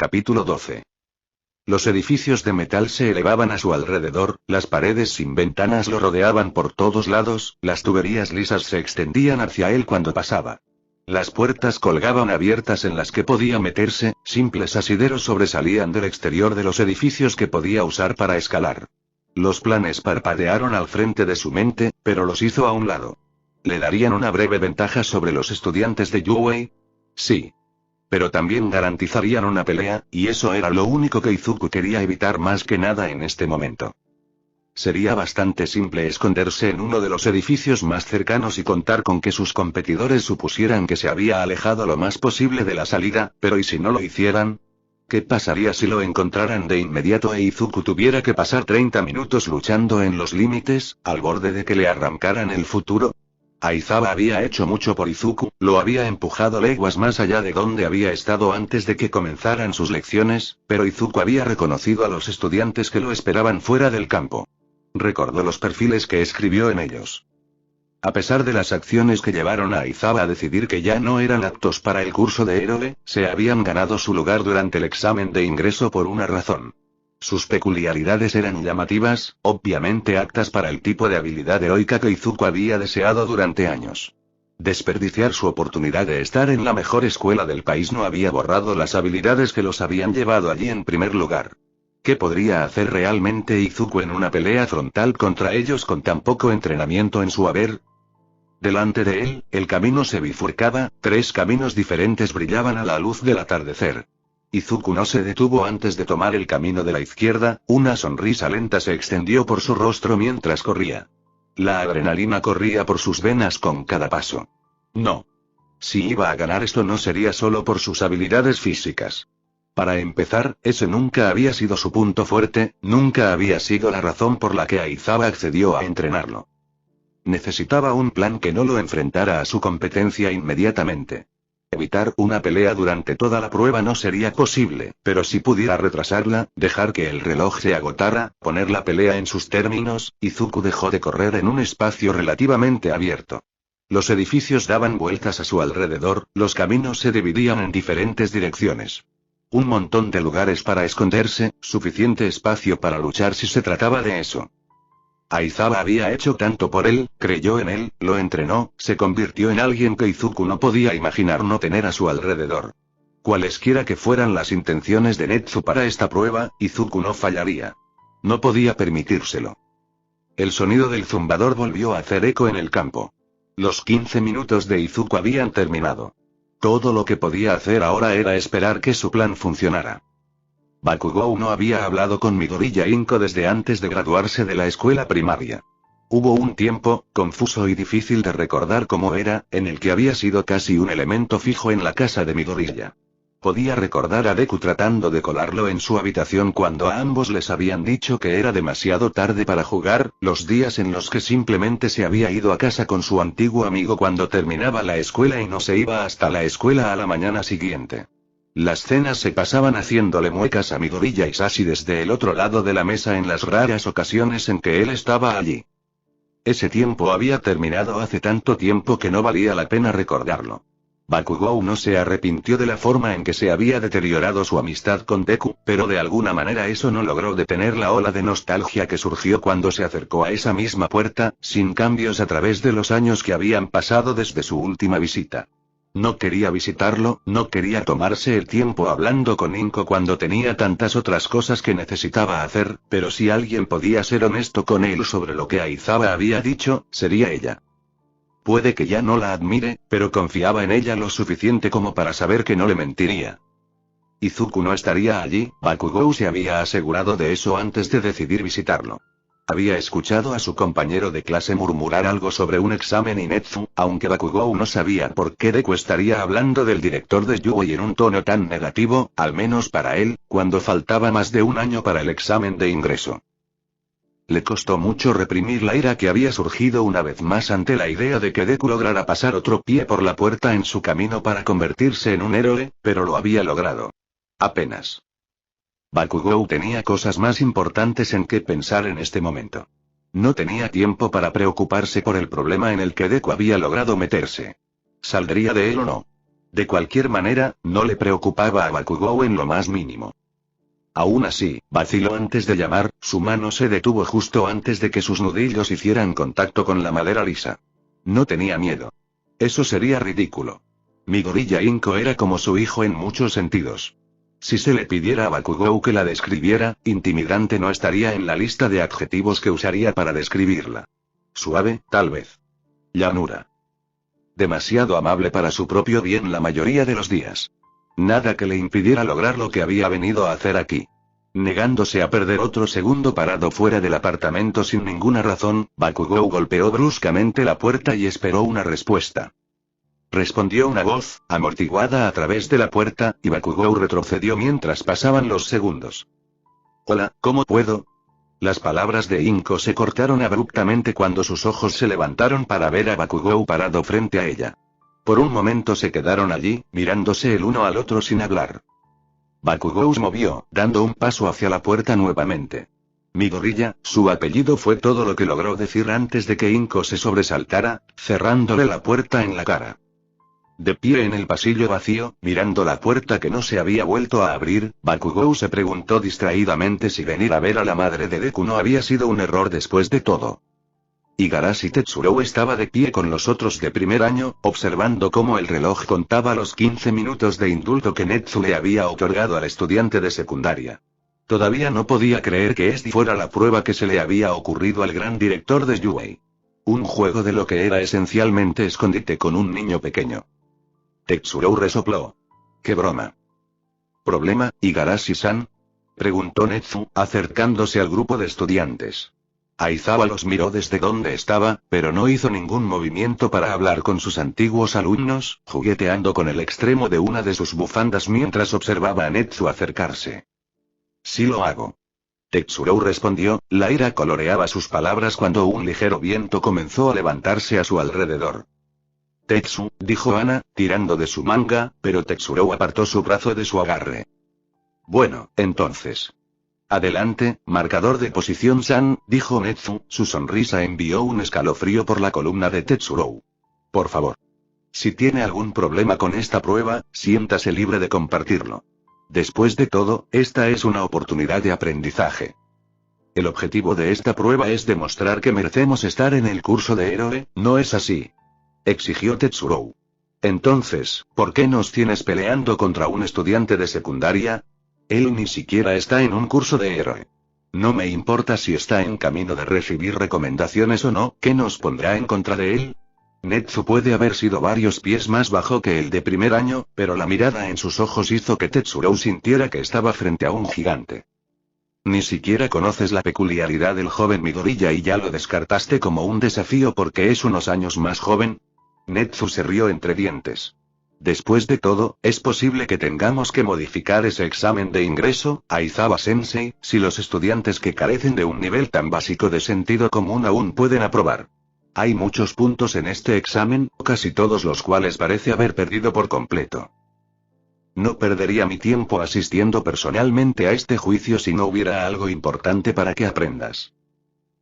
Capítulo 12. Los edificios de metal se elevaban a su alrededor, las paredes sin ventanas lo rodeaban por todos lados, las tuberías lisas se extendían hacia él cuando pasaba. Las puertas colgaban abiertas en las que podía meterse, simples asideros sobresalían del exterior de los edificios que podía usar para escalar. Los planes parpadearon al frente de su mente, pero los hizo a un lado. ¿Le darían una breve ventaja sobre los estudiantes de Yuwei? Sí. Pero también garantizarían una pelea, y eso era lo único que Izuku quería evitar más que nada en este momento. Sería bastante simple esconderse en uno de los edificios más cercanos y contar con que sus competidores supusieran que se había alejado lo más posible de la salida, pero ¿y si no lo hicieran? ¿Qué pasaría si lo encontraran de inmediato e Izuku tuviera que pasar 30 minutos luchando en los límites, al borde de que le arrancaran el futuro? Aizawa había hecho mucho por Izuku, lo había empujado leguas más allá de donde había estado antes de que comenzaran sus lecciones, pero Izuku había reconocido a los estudiantes que lo esperaban fuera del campo. Recordó los perfiles que escribió en ellos. A pesar de las acciones que llevaron a Aizawa a decidir que ya no eran aptos para el curso de héroe, se habían ganado su lugar durante el examen de ingreso por una razón. Sus peculiaridades eran llamativas, obviamente aptas para el tipo de habilidad heroica que Izuku había deseado durante años. Desperdiciar su oportunidad de estar en la mejor escuela del país no había borrado las habilidades que los habían llevado allí en primer lugar. ¿Qué podría hacer realmente Izuku en una pelea frontal contra ellos con tan poco entrenamiento en su haber? Delante de él, el camino se bifurcaba, 3 caminos diferentes brillaban a la luz del atardecer. Izuku no se detuvo antes de tomar el camino de la izquierda, una sonrisa lenta se extendió por su rostro mientras corría. La adrenalina corría por sus venas con cada paso. No. Si iba a ganar esto no sería solo por sus habilidades físicas. Para empezar, ese nunca había sido su punto fuerte, nunca había sido la razón por la que Aizawa accedió a entrenarlo. Necesitaba un plan que no lo enfrentara a su competencia inmediatamente. Evitar una pelea durante toda la prueba no sería posible, pero si pudiera retrasarla, dejar que el reloj se agotara, poner la pelea en sus términos, Izuku dejó de correr en un espacio relativamente abierto. Los edificios daban vueltas a su alrededor, los caminos se dividían en diferentes direcciones. Un montón de lugares para esconderse, suficiente espacio para luchar si se trataba de eso. Aizawa había hecho tanto por él, creyó en él, lo entrenó, se convirtió en alguien que Izuku no podía imaginar no tener a su alrededor. Cualesquiera que fueran las intenciones de Netsu para esta prueba, Izuku no fallaría. No podía permitírselo. El sonido del zumbador volvió a hacer eco en el campo. Los 15 minutos de Izuku habían terminado. Todo lo que podía hacer ahora era esperar que su plan funcionara. Bakugou no había hablado con Midoriya Inko desde antes de graduarse de la escuela primaria. Hubo un tiempo, confuso y difícil de recordar cómo era, en el que había sido casi un elemento fijo en la casa de Midoriya. Podía recordar a Deku tratando de colarlo en su habitación cuando a ambos les habían dicho que era demasiado tarde para jugar, los días en los que simplemente se había ido a casa con su antiguo amigo cuando terminaba la escuela y no se iba hasta la escuela a la mañana siguiente. Las cenas se pasaban haciéndole muecas a Midoriya Isashi desde el otro lado de la mesa en las raras ocasiones en que él estaba allí. Ese tiempo había terminado hace tanto tiempo que no valía la pena recordarlo. Bakugou no se arrepintió de la forma en que se había deteriorado su amistad con Deku, pero de alguna manera eso no logró detener la ola de nostalgia que surgió cuando se acercó a esa misma puerta, sin cambios a través de los años que habían pasado desde su última visita. No quería visitarlo, no quería tomarse el tiempo hablando con Inko cuando tenía tantas otras cosas que necesitaba hacer, pero si alguien podía ser honesto con él sobre lo que Aizawa había dicho, sería ella. Puede que ya no la admire, pero confiaba en ella lo suficiente como para saber que no le mentiría. Izuku no estaría allí, Bakugou se había asegurado de eso antes de decidir visitarlo. Había escuchado a su compañero de clase murmurar algo sobre un examen y Netsu, aunque Bakugou no sabía por qué Deku estaría hablando del director de Yuwei en un tono tan negativo, al menos para él, cuando faltaba más de un año para el examen de ingreso. Le costó mucho reprimir la ira que había surgido una vez más ante la idea de que Deku lograra pasar otro pie por la puerta en su camino para convertirse en un héroe, pero lo había logrado. Apenas. Bakugou tenía cosas más importantes en que pensar en este momento. No tenía tiempo para preocuparse por el problema en el que Deku había logrado meterse. ¿Saldría de él o no? De cualquier manera, no le preocupaba a Bakugou en lo más mínimo. Aún así, vaciló antes de llamar, su mano se detuvo justo antes de que sus nudillos hicieran contacto con la madera lisa. No tenía miedo. Eso sería ridículo. Midoriya Inko era como su hijo en muchos sentidos. Si se le pidiera a Bakugou que la describiera, intimidante no estaría en la lista de adjetivos que usaría para describirla. Suave, tal vez. Llanura. Demasiado amable para su propio bien la mayoría de los días. Nada que le impidiera lograr lo que había venido a hacer aquí. Negándose a perder otro segundo parado fuera del apartamento sin ninguna razón, Bakugou golpeó bruscamente la puerta y esperó una respuesta. Respondió una voz, amortiguada a través de la puerta, y Bakugou retrocedió mientras pasaban los segundos. Hola, ¿cómo puedo? Las palabras de Inko se cortaron abruptamente cuando sus ojos se levantaron para ver a Bakugou parado frente a ella. Por un momento se quedaron allí, mirándose el uno al otro sin hablar. Bakugou se movió, dando un paso hacia la puerta nuevamente. Midoriya, su apellido fue todo lo que logró decir antes de que Inko se sobresaltara, cerrándole la puerta en la cara. De pie en el pasillo vacío, mirando la puerta que no se había vuelto a abrir, Bakugou se preguntó distraídamente si venir a ver a la madre de Deku no había sido un error después de todo. Igarashi Tetsuroу estaba de pie con los otros de primer año, observando cómo el reloj contaba los 15 minutos de indulto que Netsu le había otorgado al estudiante de secundaria. Todavía no podía creer que esta fuera la prueba que se le había ocurrido al gran director de Yuei. Un juego de lo que era esencialmente escondite con un niño pequeño. Tetsuroou resopló. ¡Qué broma! ¿Problema, Igarashi-san? Preguntó Netsu, acercándose al grupo de estudiantes. Aizawa los miró desde donde estaba, pero no hizo ningún movimiento para hablar con sus antiguos alumnos, jugueteando con el extremo de una de sus bufandas mientras observaba a Netsu acercarse. Sí lo hago. Tetsuroou respondió, la ira coloreaba sus palabras cuando un ligero viento comenzó a levantarse a su alrededor. Tetsu, dijo Ana, tirando de su manga, pero Tetsuroou apartó su brazo de su agarre. Bueno, entonces. Adelante, marcador de posición San, dijo Netsu, su sonrisa envió un escalofrío por la columna de Tetsuroou. Por favor. Si tiene algún problema con esta prueba, siéntase libre de compartirlo. Después de todo, esta es una oportunidad de aprendizaje. El objetivo de esta prueba es demostrar que merecemos estar en el curso de héroe, ¿no es así? Exigió Tetsuroou. Entonces, ¿por qué nos tienes peleando contra un estudiante de secundaria? Él ni siquiera está en un curso de héroe. No me importa si está en camino de recibir recomendaciones o no, ¿qué nos pondrá en contra de él? Netsu puede haber sido varios pies más bajo que el de primer año, pero la mirada en sus ojos hizo que Tetsuroou sintiera que estaba frente a un gigante. Ni siquiera conoces la peculiaridad del joven Midoriya y ya lo descartaste como un desafío porque es unos años más joven. Netsu se rió entre dientes. Después de todo, es posible que tengamos que modificar ese examen de ingreso, Aizawa-sensei, si los estudiantes que carecen de un nivel tan básico de sentido común aún pueden aprobar. Hay muchos puntos en este examen, casi todos los cuales parece haber perdido por completo. No perdería mi tiempo asistiendo personalmente a este juicio si no hubiera algo importante para que aprendas.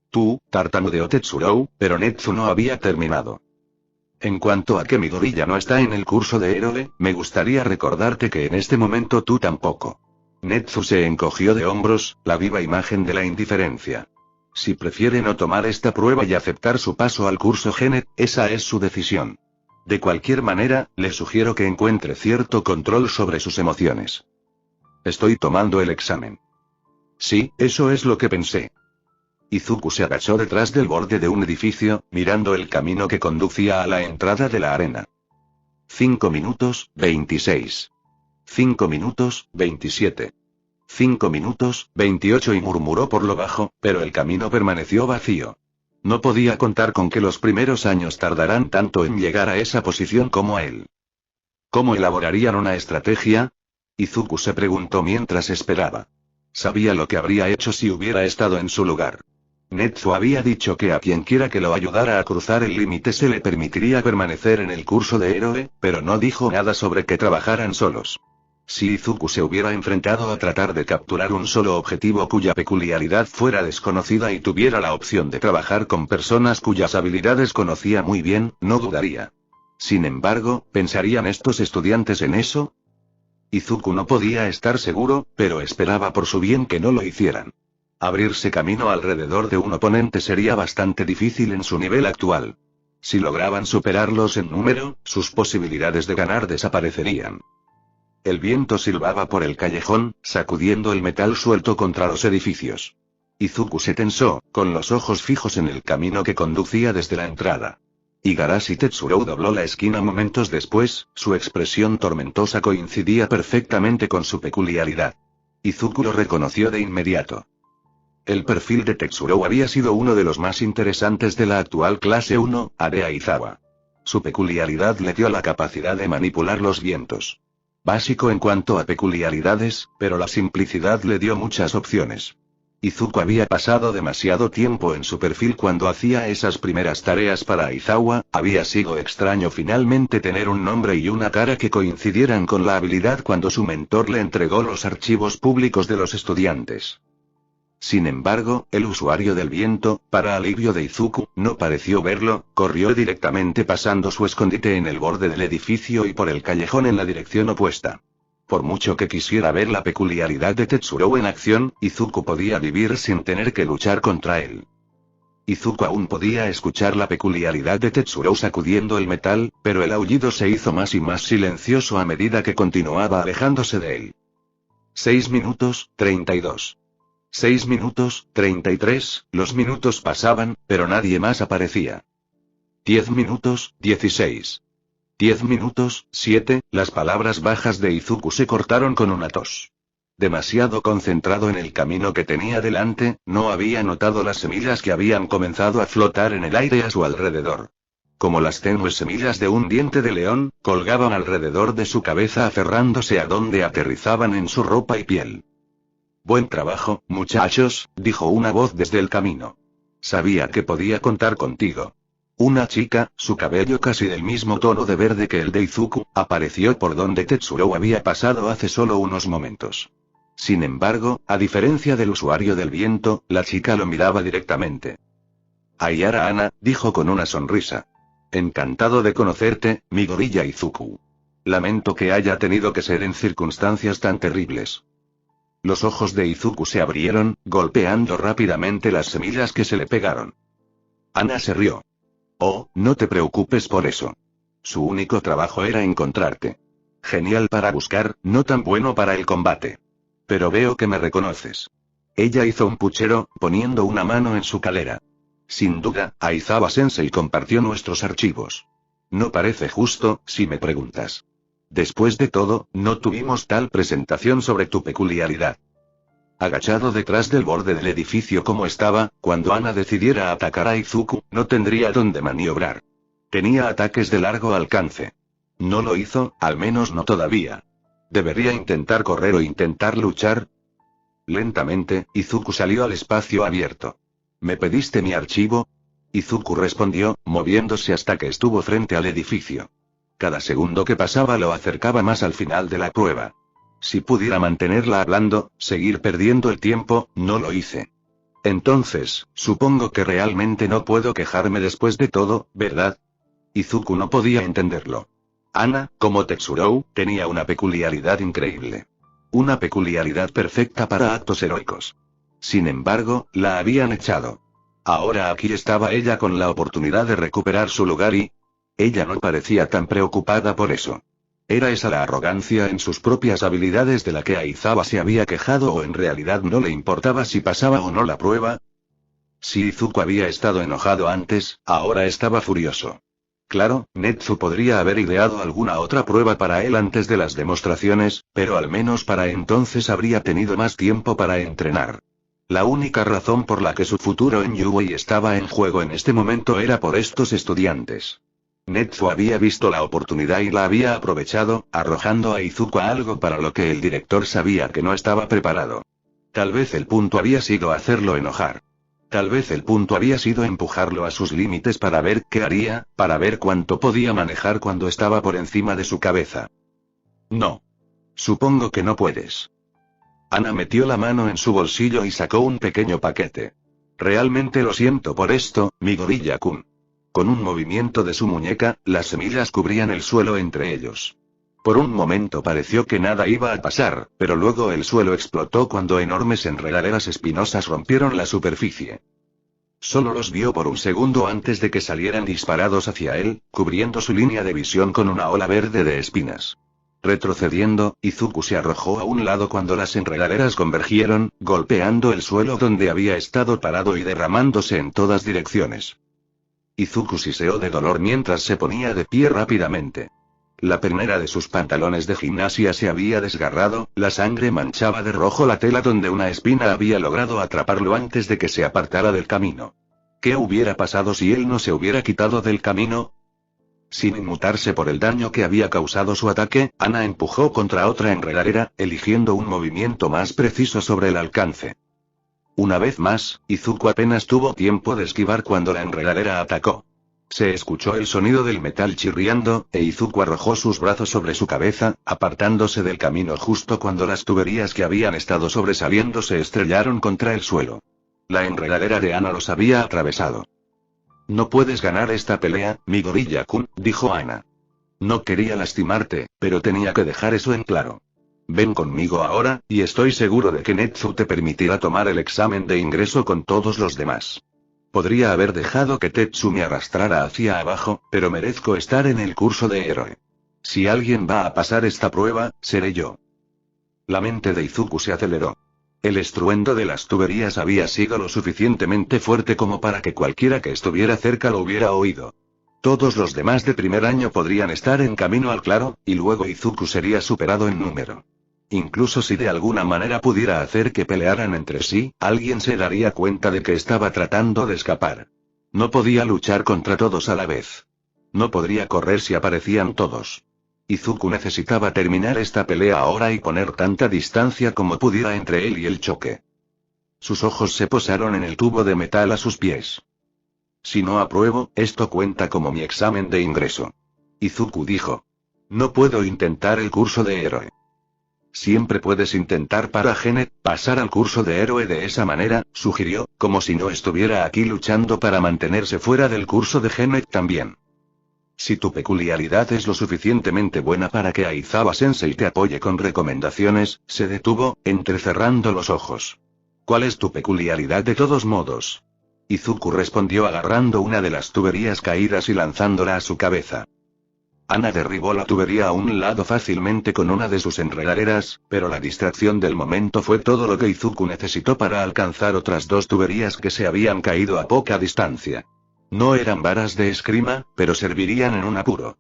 Tú, tartamudeó Tetsuroou, pero Netsu no había terminado. En cuanto a que Midoriya no está en el curso de héroe, me gustaría recordarte que en este momento tú tampoco. Netsu se encogió de hombros, la viva imagen de la indiferencia. Si prefiere no tomar esta prueba y aceptar su paso al curso Genet, esa es su decisión. De cualquier manera, le sugiero que encuentre cierto control sobre sus emociones. Estoy tomando el examen. Sí, eso es lo que pensé. Izuku se agachó detrás del borde de un edificio, mirando el camino que conducía a la entrada de la arena. 5 minutos, 26. 5 minutos, 27. 5 minutos, 28 y murmuró por lo bajo, pero el camino permaneció vacío. No podía contar con que los primeros años tardarán tanto en llegar a esa posición como él. ¿Cómo elaborarían una estrategia? Izuku se preguntó mientras esperaba. Sabía lo que habría hecho si hubiera estado en su lugar. Netsu había dicho que a quienquiera que lo ayudara a cruzar el límite se le permitiría permanecer en el curso de héroe, pero no dijo nada sobre que trabajaran solos. Si Izuku se hubiera enfrentado a tratar de capturar un solo objetivo cuya peculiaridad fuera desconocida y tuviera la opción de trabajar con personas cuyas habilidades conocía muy bien, no dudaría. Sin embargo, ¿pensarían estos estudiantes en eso? Izuku no podía estar seguro, pero esperaba por su bien que no lo hicieran. Abrirse camino alrededor de un oponente sería bastante difícil en su nivel actual. Si lograban superarlos en número, sus posibilidades de ganar desaparecerían. El viento silbaba por el callejón, sacudiendo el metal suelto contra los edificios. Izuku se tensó, con los ojos fijos en el camino que conducía desde la entrada. Igarashi Tetsuroу dobló la esquina momentos después, su expresión tormentosa coincidía perfectamente con su peculiaridad. Izuku lo reconoció de inmediato. El perfil de Tetsuroу había sido uno de los más interesantes de la actual clase 1, Area Izawa. Su peculiaridad le dio la capacidad de manipular los vientos. Básico en cuanto a peculiaridades, pero la simplicidad le dio muchas opciones. Izuku había pasado demasiado tiempo en su perfil cuando hacía esas primeras tareas para Aizawa, había sido extraño finalmente tener un nombre y una cara que coincidieran con la habilidad cuando su mentor le entregó los archivos públicos de los estudiantes. Sin embargo, el usuario del viento, para alivio de Izuku, no pareció verlo, corrió directamente pasando su escondite en el borde del edificio y por el callejón en la dirección opuesta. Por mucho que quisiera ver la peculiaridad de Tetsuroу en acción, Izuku podía vivir sin tener que luchar contra él. Izuku aún podía escuchar la peculiaridad de Tetsurou sacudiendo el metal, pero el aullido se hizo más y más silencioso a medida que continuaba alejándose de él. 6 minutos, 32. 6 minutos, 33, los minutos pasaban, pero nadie más aparecía. 10 minutos, 16. 10 minutos, 7, las palabras bajas de Izuku se cortaron con una tos. Demasiado concentrado en el camino que tenía delante, no había notado las semillas que habían comenzado a flotar en el aire a su alrededor. Como las tenues semillas de un diente de león, colgaban alrededor de su cabeza aferrándose a donde aterrizaban en su ropa y piel. Buen trabajo, muchachos, dijo una voz desde el camino. Sabía que podía contar contigo. Una chica, su cabello casi del mismo tono de verde que el de Izuku, apareció por donde Tetsurouu había pasado hace solo unos momentos. Sin embargo, a diferencia del usuario del viento, la chica lo miraba directamente. Ayara Ana, dijo con una sonrisa. Encantado de conocerte, mi gorilla Izuku. Lamento que haya tenido que ser en circunstancias tan terribles. Los ojos de Izuku se abrieron, golpeando rápidamente las semillas que se le pegaron. Ana se rió. Oh, no te preocupes por eso. Su único trabajo era encontrarte. Genial para buscar, no tan bueno para el combate. Pero veo que me reconoces. Ella hizo un puchero, poniendo una mano en su calera. Sin duda, Aizawa-sensei compartió nuestros archivos. No parece justo, si me preguntas. Después de todo, no tuvimos tal presentación sobre tu peculiaridad. Agachado detrás del borde del edificio como estaba, cuando Ana decidiera atacar a Izuku, no tendría dónde maniobrar. Tenía ataques de largo alcance. No lo hizo, al menos no todavía. ¿Debería intentar correr o intentar luchar? Lentamente, Izuku salió al espacio abierto. ¿Me pediste mi archivo? Izuku respondió, moviéndose hasta que estuvo frente al edificio. Cada segundo que pasaba lo acercaba más al final de la prueba. Si pudiera mantenerla hablando, seguir perdiendo el tiempo, no lo hice. Entonces, supongo que realmente no puedo quejarme después de todo, ¿verdad? Izuku no podía entenderlo. Ana, como Tetsurouu, tenía una peculiaridad increíble. Una peculiaridad perfecta para actos heroicos. Sin embargo, la habían echado. Ahora aquí estaba ella con la oportunidad de recuperar su lugar y... ella no parecía tan preocupada por eso. ¿Era esa la arrogancia en sus propias habilidades de la que Aizawa se había quejado o en realidad no le importaba si pasaba o no la prueba? Si Izuku había estado enojado antes, ahora estaba furioso. Claro, Netsu podría haber ideado alguna otra prueba para él antes de las demostraciones, pero al menos para entonces habría tenido más tiempo para entrenar. La única razón por la que su futuro en UA estaba en juego en este momento era por estos estudiantes. Netsu había visto la oportunidad y la había aprovechado, arrojando a Izuku a algo para lo que el director sabía que no estaba preparado. Tal vez el punto había sido hacerlo enojar. Tal vez el punto había sido empujarlo a sus límites para ver qué haría, para ver cuánto podía manejar cuando estaba por encima de su cabeza. No. Supongo que no puedes. Ana metió la mano en su bolsillo y sacó un pequeño paquete. Realmente lo siento por esto, mi gorilla-kun. Con un movimiento de su muñeca, las semillas cubrían el suelo entre ellos. Por un momento pareció que nada iba a pasar, pero luego el suelo explotó cuando enormes enredaderas espinosas rompieron la superficie. Solo los vio por un segundo antes de que salieran disparados hacia él, cubriendo su línea de visión con una ola verde de espinas. Retrocediendo, Izuku se arrojó a un lado cuando las enredaderas convergieron, golpeando el suelo donde había estado parado y derramándose en todas direcciones. Izuku siseó de dolor mientras se ponía de pie rápidamente. La pernera de sus pantalones de gimnasia se había desgarrado, la sangre manchaba de rojo la tela donde una espina había logrado atraparlo antes de que se apartara del camino. ¿Qué hubiera pasado si él no se hubiera quitado del camino? Sin inmutarse por el daño que había causado su ataque, Ana empujó contra otra enredadera, eligiendo un movimiento más preciso sobre el alcance. Una vez más, Izuku apenas tuvo tiempo de esquivar cuando la enredadera atacó. Se escuchó el sonido del metal chirriando, e Izuku arrojó sus brazos sobre su cabeza, apartándose del camino justo cuando las tuberías que habían estado sobresaliendo se estrellaron contra el suelo. La enredadera de Ana los había atravesado. No puedes ganar esta pelea, Midoriya-kun, dijo Ana. No quería lastimarte, pero tenía que dejar eso en claro. Ven conmigo ahora, y estoy seguro de que Netsu te permitirá tomar el examen de ingreso con todos los demás. Podría haber dejado que Tetsu me arrastrara hacia abajo, pero merezco estar en el curso de héroe. Si alguien va a pasar esta prueba, seré yo. La mente de Izuku se aceleró. El estruendo de las tuberías había sido lo suficientemente fuerte como para que cualquiera que estuviera cerca lo hubiera oído. Todos los demás de primer año podrían estar en camino al claro, y luego Izuku sería superado en número. Incluso si de alguna manera pudiera hacer que pelearan entre sí, alguien se daría cuenta de que estaba tratando de escapar. No podía luchar contra todos a la vez. No podría correr si aparecían todos. Izuku necesitaba terminar esta pelea ahora y poner tanta distancia como pudiera entre él y el choque. Sus ojos se posaron en el tubo de metal a sus pies. Si no apruebo, esto cuenta como mi examen de ingreso. Izuku dijo. No puedo intentar el curso de héroe. Siempre puedes intentar para Genet, pasar al curso de héroe de esa manera, sugirió, como si no estuviera aquí luchando para mantenerse fuera del curso de Genet también. Si tu peculiaridad es lo suficientemente buena para que Aizawa-sensei te apoye con recomendaciones, se detuvo, entrecerrando los ojos. ¿Cuál es tu peculiaridad de todos modos? Izuku respondió agarrando una de las tuberías caídas y lanzándola a su cabeza. Ana derribó la tubería a un lado fácilmente con una de sus enredaderas, pero la distracción del momento fue todo lo que Izuku necesitó para alcanzar otras dos tuberías que se habían caído a poca distancia. No eran varas de esgrima, pero servirían en un apuro.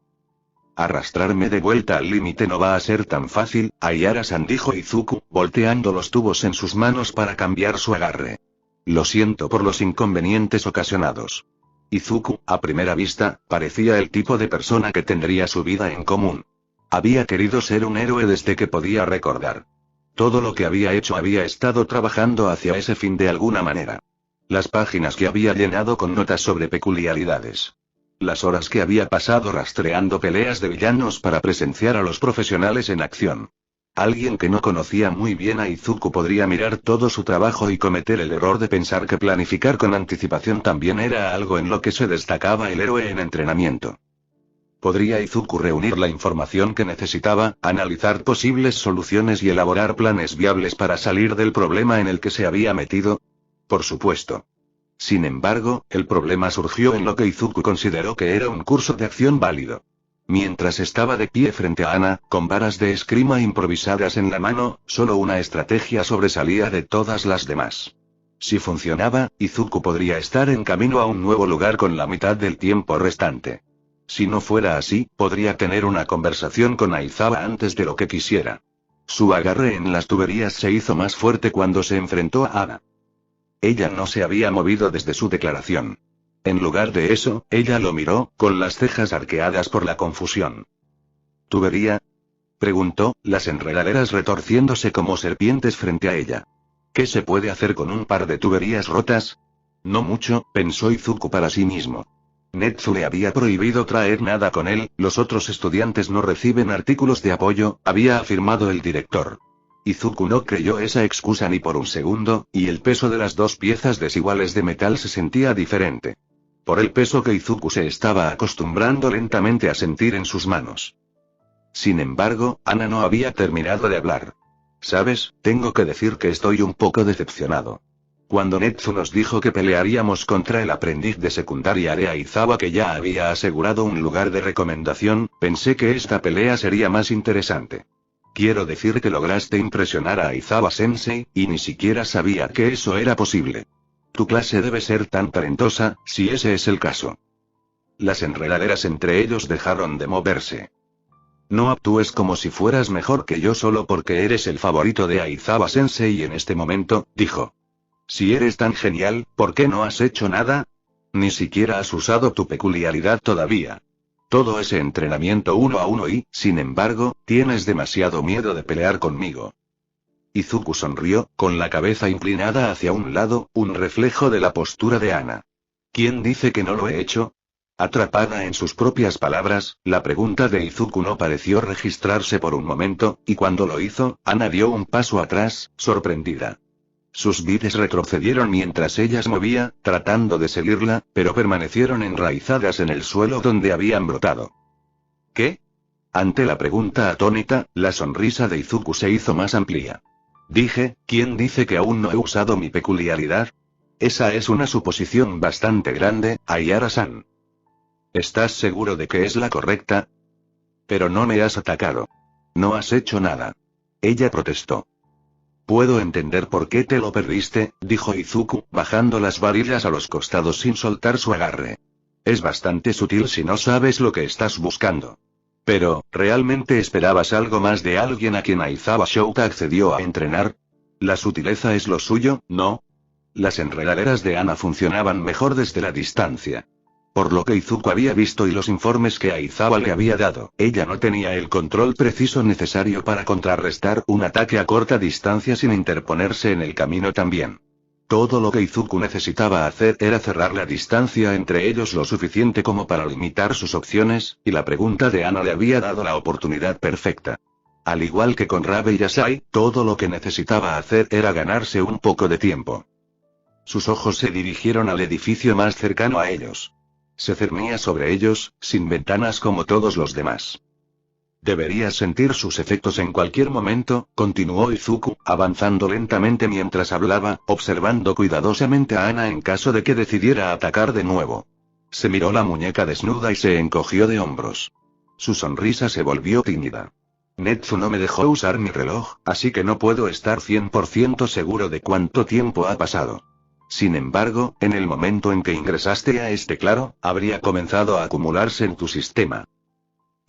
Arrastrarme de vuelta al límite no va a ser tan fácil, Ayara-san, dijo Izuku, volteando los tubos en sus manos para cambiar su agarre. Lo siento por los inconvenientes ocasionados. Izuku, a primera vista, parecía el tipo de persona que tendría su vida en común. Había querido ser un héroe desde que podía recordar. Todo lo que había hecho había estado trabajando hacia ese fin de alguna manera. Las páginas que había llenado con notas sobre peculiaridades. Las horas que había pasado rastreando peleas de villanos para presenciar a los profesionales en acción. Alguien que no conocía muy bien a Izuku podría mirar todo su trabajo y cometer el error de pensar que planificar con anticipación también era algo en lo que se destacaba el héroe en entrenamiento. ¿Podría Izuku reunir la información que necesitaba, analizar posibles soluciones y elaborar planes viables para salir del problema en el que se había metido? Por supuesto. Sin embargo, el problema surgió en lo que Izuku consideró que era un curso de acción válido. Mientras estaba de pie frente a Ana, con varas de esgrima improvisadas en la mano, solo una estrategia sobresalía de todas las demás. Si funcionaba, Izuku podría estar en camino a un nuevo lugar con la mitad del tiempo restante. Si no fuera así, podría tener una conversación con Aizawa antes de lo que quisiera. Su agarre en las tuberías se hizo más fuerte cuando se enfrentó a Ana. Ella no se había movido desde su declaración. En lugar de eso, ella lo miró, con las cejas arqueadas por la confusión. ¿Tubería? Preguntó, las enredaderas retorciéndose como serpientes frente a ella. ¿Qué se puede hacer con un par de tuberías rotas? No mucho, pensó Izuku para sí mismo. Netsu le había prohibido traer nada con él, los otros estudiantes no reciben artículos de apoyo, había afirmado el director. Izuku no creyó esa excusa ni por un segundo, y el peso de las dos piezas desiguales de metal se sentía diferente. por el peso que Izuku se estaba acostumbrando lentamente a sentir en sus manos. Sin embargo, Ana no había terminado de hablar. ¿Sabes? Tengo que decir que estoy un poco decepcionado. Cuando Netsu nos dijo que pelearíamos contra el aprendiz de secundaria de Aizawa que ya había asegurado un lugar de recomendación, pensé que esta pelea sería más interesante. Quiero decir que lograste impresionar a Aizawa-sensei, y ni siquiera sabía que eso era posible. Tu clase debe ser tan talentosa, si ese es el caso. Las enredaderas entre ellos dejaron de moverse. No actúes como si fueras mejor que yo solo porque eres el favorito de Aizawa-sensei en este momento, dijo. Si eres tan genial, ¿por qué no has hecho nada? Ni siquiera has usado tu peculiaridad todavía. Todo ese entrenamiento 1 a 1 y, sin embargo, tienes demasiado miedo de pelear conmigo. Izuku sonrió, con la cabeza inclinada hacia un lado, un reflejo de la postura de Ana. ¿Quién dice que no lo he hecho? Atrapada en sus propias palabras, la pregunta de Izuku no pareció registrarse por un momento, y cuando lo hizo, Ana dio un paso atrás, sorprendida. Sus vides retrocedieron mientras ella se movía, tratando de seguirla, pero permanecieron enraizadas en el suelo donde habían brotado. ¿Qué? Ante la pregunta atónita, la sonrisa de Izuku se hizo más amplia. Dije, ¿quién dice que aún no he usado mi peculiaridad? Esa es una suposición bastante grande, Ayara-san. ¿Estás seguro de que es la correcta? Pero no me has atacado. No has hecho nada. Ella protestó. Puedo entender por qué te lo perdiste, dijo Izuku, bajando las varillas a los costados sin soltar su agarre. Es bastante sutil si no sabes lo que estás buscando. Pero, ¿realmente esperabas algo más de alguien a quien Aizawa Shouta accedió a entrenar? La sutileza es lo suyo, ¿no? Las enredaderas de Ana funcionaban mejor desde la distancia. Por lo que Izuku había visto y los informes que Aizawa le había dado, ella no tenía el control preciso necesario para contrarrestar un ataque a corta distancia sin interponerse en el camino también. Todo lo que Izuku necesitaba hacer era cerrar la distancia entre ellos lo suficiente como para limitar sus opciones, y la pregunta de Ana le había dado la oportunidad perfecta. Al igual que con Rabe y Yasai, todo lo que necesitaba hacer era ganarse un poco de tiempo. Sus ojos se dirigieron al edificio más cercano a ellos. Se cernía sobre ellos, sin ventanas como todos los demás. Deberías sentir sus efectos en cualquier momento, continuó Izuku, avanzando lentamente mientras hablaba, observando cuidadosamente a Ana en caso de que decidiera atacar de nuevo. Se miró la muñeca desnuda y se encogió de hombros. Su sonrisa se volvió tímida. Netsu no me dejó usar mi reloj, así que no puedo estar 100% seguro de cuánto tiempo ha pasado. Sin embargo, en el momento en que ingresaste a este claro, habría comenzado a acumularse en tu sistema.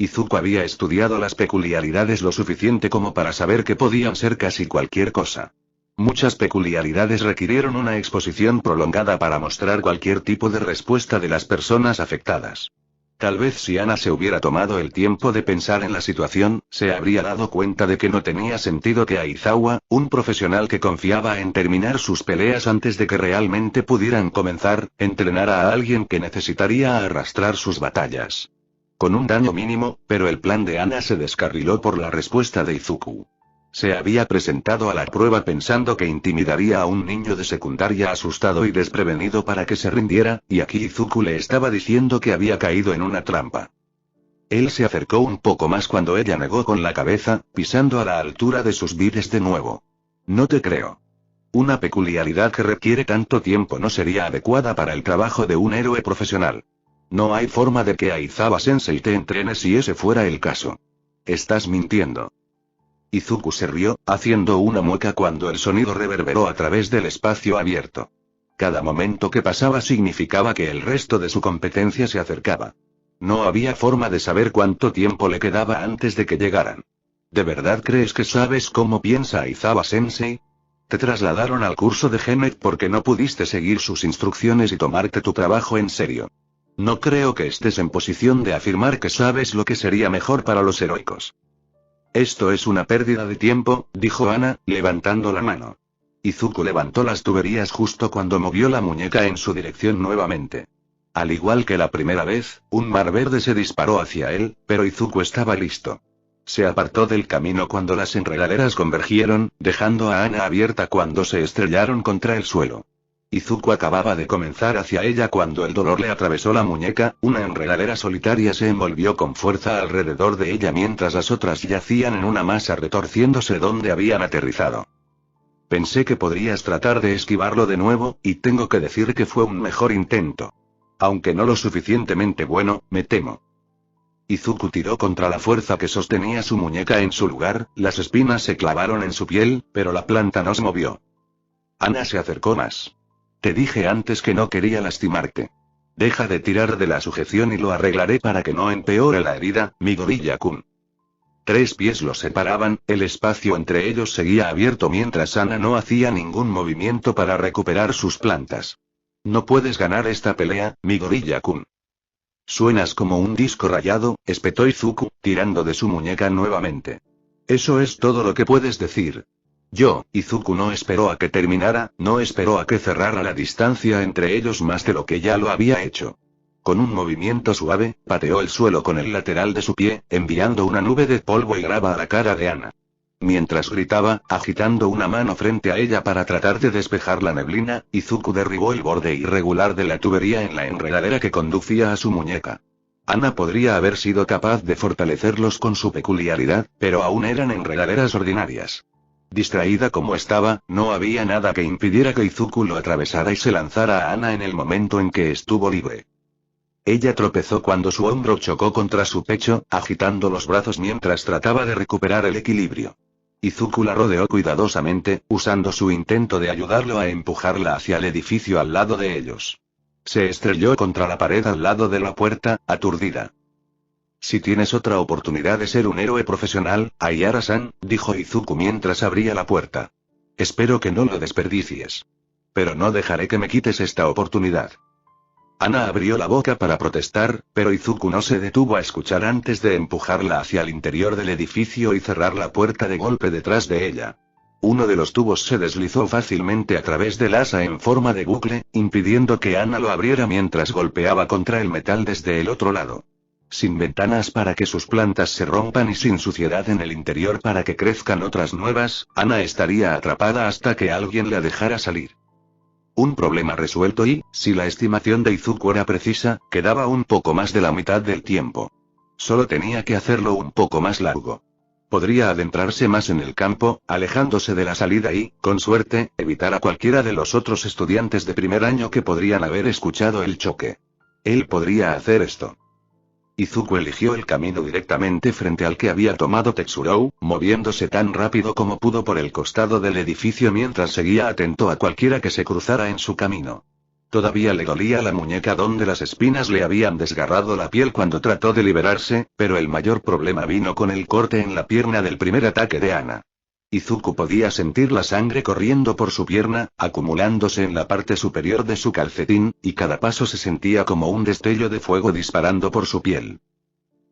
Izuku había estudiado las peculiaridades lo suficiente como para saber que podían ser casi cualquier cosa. Muchas peculiaridades requirieron una exposición prolongada para mostrar cualquier tipo de respuesta de las personas afectadas. Tal vez si Ana se hubiera tomado el tiempo de pensar en la situación, se habría dado cuenta de que no tenía sentido que Aizawa, un profesional que confiaba en terminar sus peleas antes de que realmente pudieran comenzar, entrenara a alguien que necesitaría arrastrar sus batallas. Con un daño mínimo, pero el plan de Ana se descarriló por la respuesta de Izuku. Se había presentado a la prueba pensando que intimidaría a un niño de secundaria asustado y desprevenido para que se rindiera, y aquí Izuku le estaba diciendo que había caído en una trampa. Él se acercó un poco más cuando ella negó con la cabeza, pisando a la altura de sus vides de nuevo. No te creo. Una peculiaridad que requiere tanto tiempo no sería adecuada para el trabajo de un héroe profesional. No hay forma de que Aizawa-sensei te entrene si ese fuera el caso. Estás mintiendo. Izuku se rió, haciendo una mueca cuando el sonido reverberó a través del espacio abierto. Cada momento que pasaba significaba que el resto de su competencia se acercaba. No había forma de saber cuánto tiempo le quedaba antes de que llegaran. ¿De verdad crees que sabes cómo piensa Aizawa-sensei? Te trasladaron al curso de Genet porque no pudiste seguir sus instrucciones y tomarte tu trabajo en serio. No creo que estés en posición de afirmar que sabes lo que sería mejor para los heroicos. Esto es una pérdida de tiempo, dijo Ana, levantando la mano. Izuku levantó las tuberías justo cuando movió la muñeca en su dirección nuevamente. Al igual que la primera vez, un mar verde se disparó hacia él, pero Izuku estaba listo. Se apartó del camino cuando las enredaderas convergieron, dejando a Ana abierta cuando se estrellaron contra el suelo. Izuku acababa de comenzar hacia ella cuando el dolor le atravesó la muñeca, una enredadera solitaria se envolvió con fuerza alrededor de ella mientras las otras yacían en una masa retorciéndose donde habían aterrizado. Pensé que podrías tratar de esquivarlo de nuevo, y tengo que decir que fue un mejor intento. Aunque no lo suficientemente bueno, me temo. Izuku tiró contra la fuerza que sostenía su muñeca en su lugar, las espinas se clavaron en su piel, pero la planta no se movió. Ana se acercó más. Te dije antes que no quería lastimarte. Deja de tirar de la sujeción y lo arreglaré para que no empeore la herida, Midoriya-kun. 3 pies los separaban, el espacio entre ellos seguía abierto mientras Ana no hacía ningún movimiento para recuperar sus plantas. No puedes ganar esta pelea, Midoriya-kun. Suenas como un disco rayado, espetó Izuku, tirando de su muñeca nuevamente. Eso es todo lo que puedes decir. Izuku no esperó a que terminara, no esperó a que cerrara la distancia entre ellos más de lo que ya lo había hecho. Con un movimiento suave, pateó el suelo con el lateral de su pie, enviando una nube de polvo y grava a la cara de Ana. Mientras gritaba, agitando una mano frente a ella para tratar de despejar la neblina, Izuku derribó el borde irregular de la tubería en la enredadera que conducía a su muñeca. Ana podría haber sido capaz de fortalecerlos con su peculiaridad, pero aún eran enredaderas ordinarias. Distraída como estaba, no había nada que impidiera que Izuku lo atravesara y se lanzara a Ana en el momento en que estuvo libre. Ella tropezó cuando su hombro chocó contra su pecho, agitando los brazos mientras trataba de recuperar el equilibrio. Izuku la rodeó cuidadosamente, usando su intento de ayudarlo a empujarla hacia el edificio al lado de ellos. Se estrelló contra la pared al lado de la puerta, aturdida. Si tienes otra oportunidad de ser un héroe profesional, Ayara-san, dijo Izuku mientras abría la puerta. Espero que no lo desperdicies. Pero no dejaré que me quites esta oportunidad. Ana abrió la boca para protestar, pero Izuku no se detuvo a escuchar antes de empujarla hacia el interior del edificio y cerrar la puerta de golpe detrás de ella. Uno de los tubos se deslizó fácilmente a través del asa en forma de bucle, impidiendo que Ana lo abriera mientras golpeaba contra el metal desde el otro lado. Sin ventanas para que sus plantas se rompan y sin suciedad en el interior para que crezcan otras nuevas, Ana estaría atrapada hasta que alguien la dejara salir. Un problema resuelto y, si la estimación de Izuku era precisa, quedaba un poco más de la mitad del tiempo. Solo tenía que hacerlo un poco más largo. Podría adentrarse más en el campo, alejándose de la salida y, con suerte, evitar a cualquiera de los otros estudiantes de primer año que podrían haber escuchado el choque. Él podría hacer esto. Izuku eligió el camino directamente frente al que había tomado Tetsurou, moviéndose tan rápido como pudo por el costado del edificio mientras seguía atento a cualquiera que se cruzara en su camino. Todavía le dolía la muñeca donde las espinas le habían desgarrado la piel cuando trató de liberarse, pero el mayor problema vino con el corte en la pierna del primer ataque de Ana. Izuku podía sentir la sangre corriendo por su pierna, acumulándose en la parte superior de su calcetín, y cada paso se sentía como un destello de fuego disparando por su piel.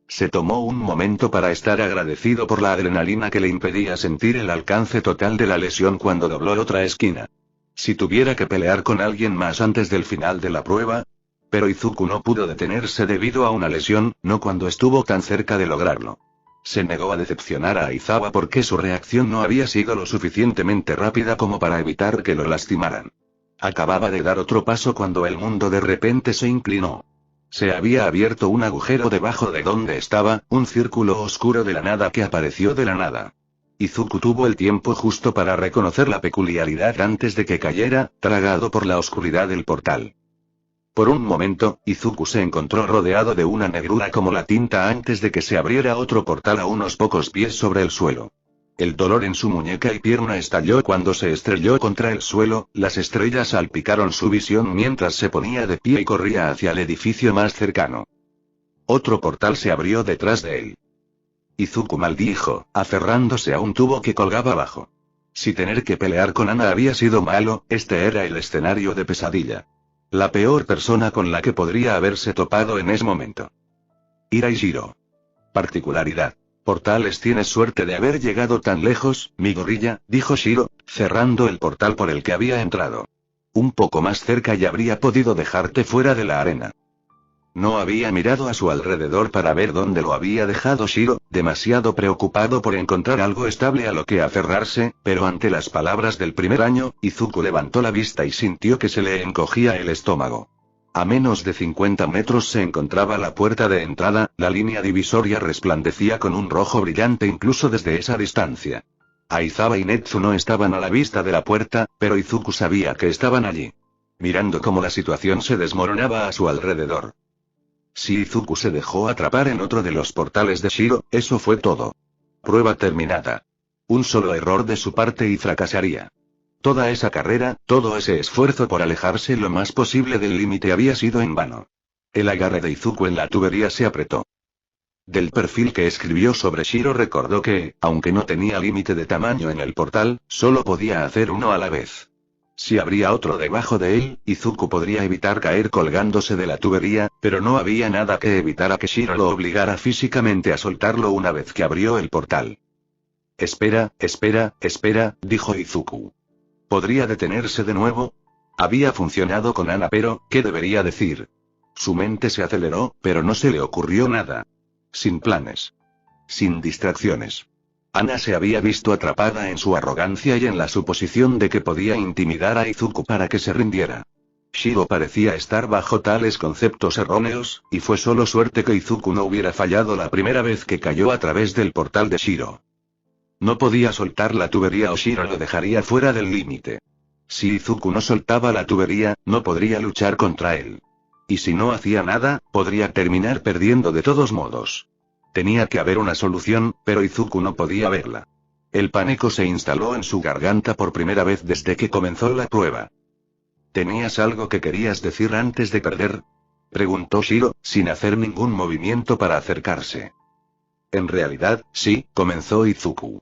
Se tomó un momento para estar agradecido por la adrenalina que le impedía sentir el alcance total de la lesión cuando dobló otra esquina. Si tuviera que pelear con alguien más antes del final de la prueba. Pero Izuku no pudo detenerse debido a una lesión, no cuando estuvo tan cerca de lograrlo. Se negó a decepcionar a Aizawa porque su reacción no había sido lo suficientemente rápida como para evitar que lo lastimaran. Acababa de dar otro paso cuando el mundo de repente se inclinó. Se había abierto un agujero debajo de donde estaba, un círculo oscuro de la nada que apareció de la nada. Izuku tuvo el tiempo justo para reconocer la peculiaridad antes de que cayera, tragado por la oscuridad del portal. Por un momento, Izuku se encontró rodeado de una negrura como la tinta antes de que se abriera otro portal a unos pocos pies sobre el suelo. El dolor en su muñeca y pierna estalló cuando se estrelló contra el suelo, las estrellas salpicaron su visión mientras se ponía de pie y corría hacia el edificio más cercano. Otro portal se abrió detrás de él. Izuku maldijo, aferrándose a un tubo que colgaba abajo. Si tener que pelear con Ana había sido malo, este era el escenario de pesadilla. La peor persona con la que podría haberse topado en ese momento. Iraishiro. Particularidad. Portales, tienes suerte de haber llegado tan lejos, Midoriya, dijo Shiro, cerrando el portal por el que había entrado. Un poco más cerca y habría podido dejarte fuera de la arena. No había mirado a su alrededor para ver dónde lo había dejado Shiro, demasiado preocupado por encontrar algo estable a lo que aferrarse, pero ante las palabras del primer año, Izuku levantó la vista y sintió que se le encogía el estómago. A menos de 50 metros se encontraba la puerta de entrada, la línea divisoria resplandecía con un rojo brillante incluso desde esa distancia. Aizawa y Netsu no estaban a la vista de la puerta, pero Izuku sabía que estaban allí. Mirando cómo la situación se desmoronaba a su alrededor. Si Izuku se dejó atrapar en otro de los portales de Shiro, eso fue todo. Prueba terminada. Un solo error de su parte y fracasaría. Toda esa carrera, todo ese esfuerzo por alejarse lo más posible del límite había sido en vano. El agarre de Izuku en la tubería se apretó. Del perfil que escribió sobre Shiro recordó que, aunque no tenía límite de tamaño en el portal, solo podía hacer uno a la vez. Si habría otro debajo de él, Izuku podría evitar caer colgándose de la tubería, pero no había nada que evitara que Shiro lo obligara físicamente a soltarlo una vez que abrió el portal. Espera, dijo Izuku. ¿Podría detenerse de nuevo? Había funcionado con Ana, pero, ¿qué debería decir? Su mente se aceleró, pero no se le ocurrió nada. Sin planes. Sin distracciones. Ana se había visto atrapada en su arrogancia y en la suposición de que podía intimidar a Izuku para que se rindiera. Shiro parecía estar bajo tales conceptos erróneos, y fue solo suerte que Izuku no hubiera fallado la primera vez que cayó a través del portal de Shiro. No podía soltar la tubería o Shiro lo dejaría fuera del límite. Si Izuku no soltaba la tubería, no podría luchar contra él. Y si no hacía nada, podría terminar perdiendo de todos modos. Tenía que haber una solución, pero Izuku no podía verla. El pánico se instaló en su garganta por primera vez desde que comenzó la prueba. ¿Tenías algo que querías decir antes de perder? Preguntó Shiro, sin hacer ningún movimiento para acercarse. En realidad, sí, comenzó Izuku.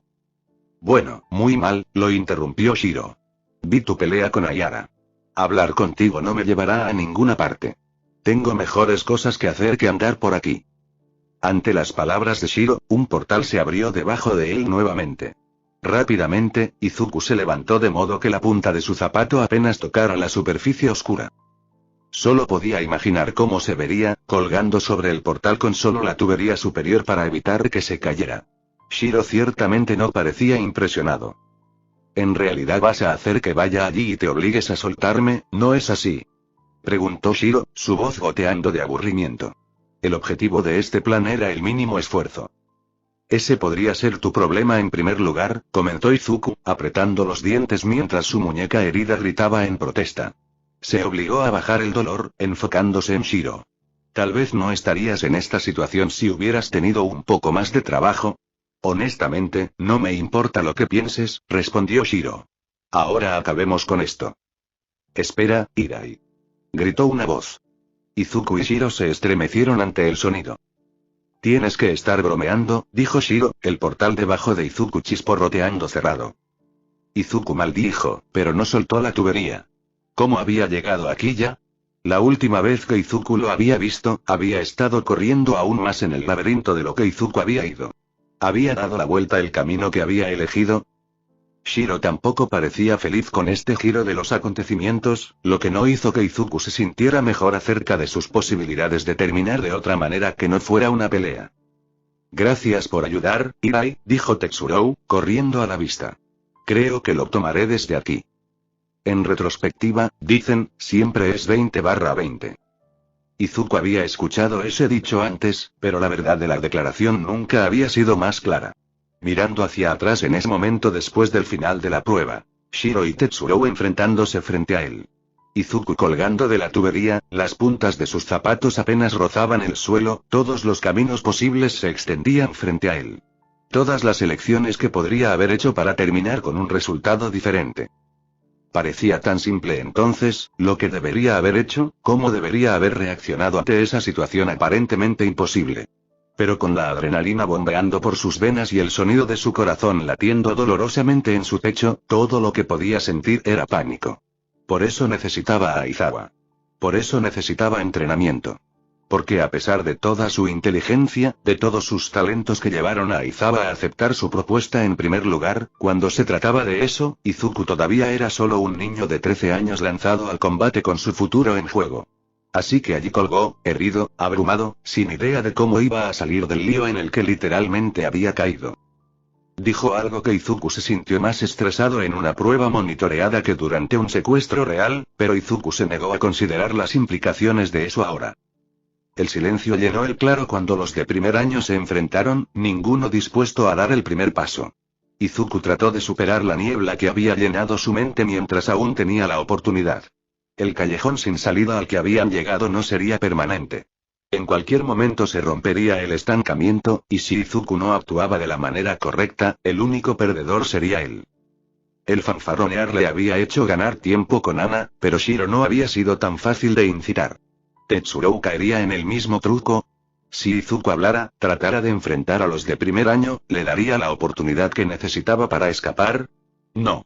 Bueno, muy mal, lo interrumpió Shiro. Vi tu pelea con Ayara. Hablar contigo no me llevará a ninguna parte. Tengo mejores cosas que hacer que andar por aquí. Ante las palabras de Shiro, un portal se abrió debajo de él nuevamente. Rápidamente, Izuku se levantó de modo que la punta de su zapato apenas tocara la superficie oscura. Solo podía imaginar cómo se vería, colgando sobre el portal con solo la tubería superior para evitar que se cayera. Shiro ciertamente no parecía impresionado. ¿En realidad vas a hacer que vaya allí y te obligues a soltarme, no es así? Preguntó Shiro, su voz goteando de aburrimiento. El objetivo de este plan era el mínimo esfuerzo. Ese podría ser tu problema en primer lugar, comentó Izuku, apretando los dientes mientras su muñeca herida gritaba en protesta. Se obligó a bajar el dolor, enfocándose en Shiro. Tal vez no estarías en esta situación si hubieras tenido un poco más de trabajo. Honestamente, no me importa lo que pienses, respondió Shiro. Ahora acabemos con esto. Espera, Hirai. Gritó una voz. Izuku y Shiro se estremecieron ante el sonido. Tienes que estar bromeando, dijo Shiro, el portal debajo de Izuku chisporroteando cerrado. Izuku maldijo, pero no soltó la tubería. ¿Cómo había llegado aquí ya? La última vez que Izuku lo había visto, había estado corriendo aún más en el laberinto de lo que Izuku había ido. ¿Había dado la vuelta el camino que había elegido? Shiro tampoco parecía feliz con este giro de los acontecimientos, lo que no hizo que Izuku se sintiera mejor acerca de sus posibilidades de terminar de otra manera que no fuera una pelea. Gracias por ayudar, Hirai, dijo Tetsurou, corriendo a la vista. Creo que lo tomaré desde aquí. En retrospectiva, dicen, siempre es 20/20. Izuku había escuchado ese dicho antes, pero la verdad de la declaración nunca había sido más clara. Mirando hacia atrás en ese momento después del final de la prueba, Shiro y Tetsurou enfrentándose frente a él. Izuku colgando de la tubería, las puntas de sus zapatos apenas rozaban el suelo, todos los caminos posibles se extendían frente a él. Todas las elecciones que podría haber hecho para terminar con un resultado diferente. Parecía tan simple entonces, lo que debería haber hecho, cómo debería haber reaccionado ante esa situación aparentemente imposible. Pero con la adrenalina bombeando por sus venas y el sonido de su corazón latiendo dolorosamente en su pecho, todo lo que podía sentir era pánico. Por eso necesitaba a Aizawa. Por eso necesitaba entrenamiento. Porque a pesar de toda su inteligencia, de todos sus talentos que llevaron a Aizawa a aceptar su propuesta en primer lugar, cuando se trataba de eso, Izuku todavía era solo un niño de 13 años lanzado al combate con su futuro en juego. Así que allí colgó, herido, abrumado, sin idea de cómo iba a salir del lío en el que literalmente había caído. Dijo algo que Izuku se sintió más estresado en una prueba monitoreada que durante un secuestro real, pero Izuku se negó a considerar las implicaciones de eso ahora. El silencio llenó el claro cuando los de primer año se enfrentaron, ninguno dispuesto a dar el primer paso. Izuku trató de superar la niebla que había llenado su mente mientras aún tenía la oportunidad. El callejón sin salida al que habían llegado no sería permanente. En cualquier momento se rompería el estancamiento, y si Izuku no actuaba de la manera correcta, el único perdedor sería él. El fanfarronear le había hecho ganar tiempo con Ana, pero Shiro no había sido tan fácil de incitar. ¿Tetsuroу caería en el mismo truco? Si Izuku hablara, tratara de enfrentar a los de primer año, ¿le daría la oportunidad que necesitaba para escapar? No.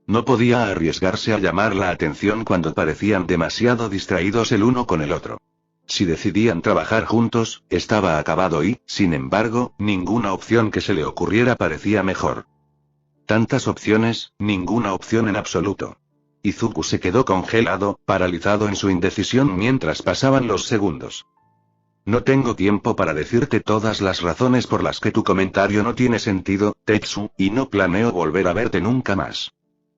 No podía arriesgarse a llamar la atención cuando parecían demasiado distraídos el uno con el otro. Si decidían trabajar juntos, estaba acabado y, sin embargo, ninguna opción que se le ocurriera parecía mejor. Tantas opciones, ninguna opción en absoluto. Izuku se quedó congelado, paralizado en su indecisión mientras pasaban los segundos. No tengo tiempo para decirte todas las razones por las que tu comentario no tiene sentido, Tetsu, y no planeo volver a verte nunca más.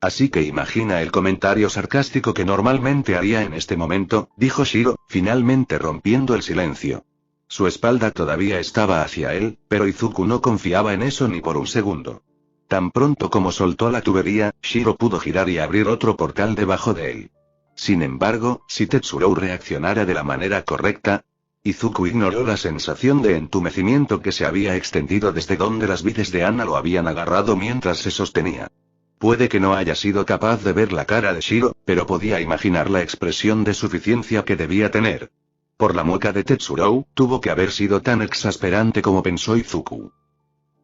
Así que imagina el comentario sarcástico que normalmente haría en este momento, dijo Shiro, finalmente rompiendo el silencio. Su espalda todavía estaba hacia él, pero Izuku no confiaba en eso ni por un segundo. Tan pronto como soltó la tubería, Shiro pudo girar y abrir otro portal debajo de él. Sin embargo, si Tetsuroу reaccionara de la manera correcta, Izuku ignoró la sensación de entumecimiento que se había extendido desde donde las vides de Ana lo habían agarrado mientras se sostenía. Puede que no haya sido capaz de ver la cara de Shiro, pero podía imaginar la expresión de suficiencia que debía tener. Por la mueca de Tetsuroou, tuvo que haber sido tan exasperante como pensó Izuku.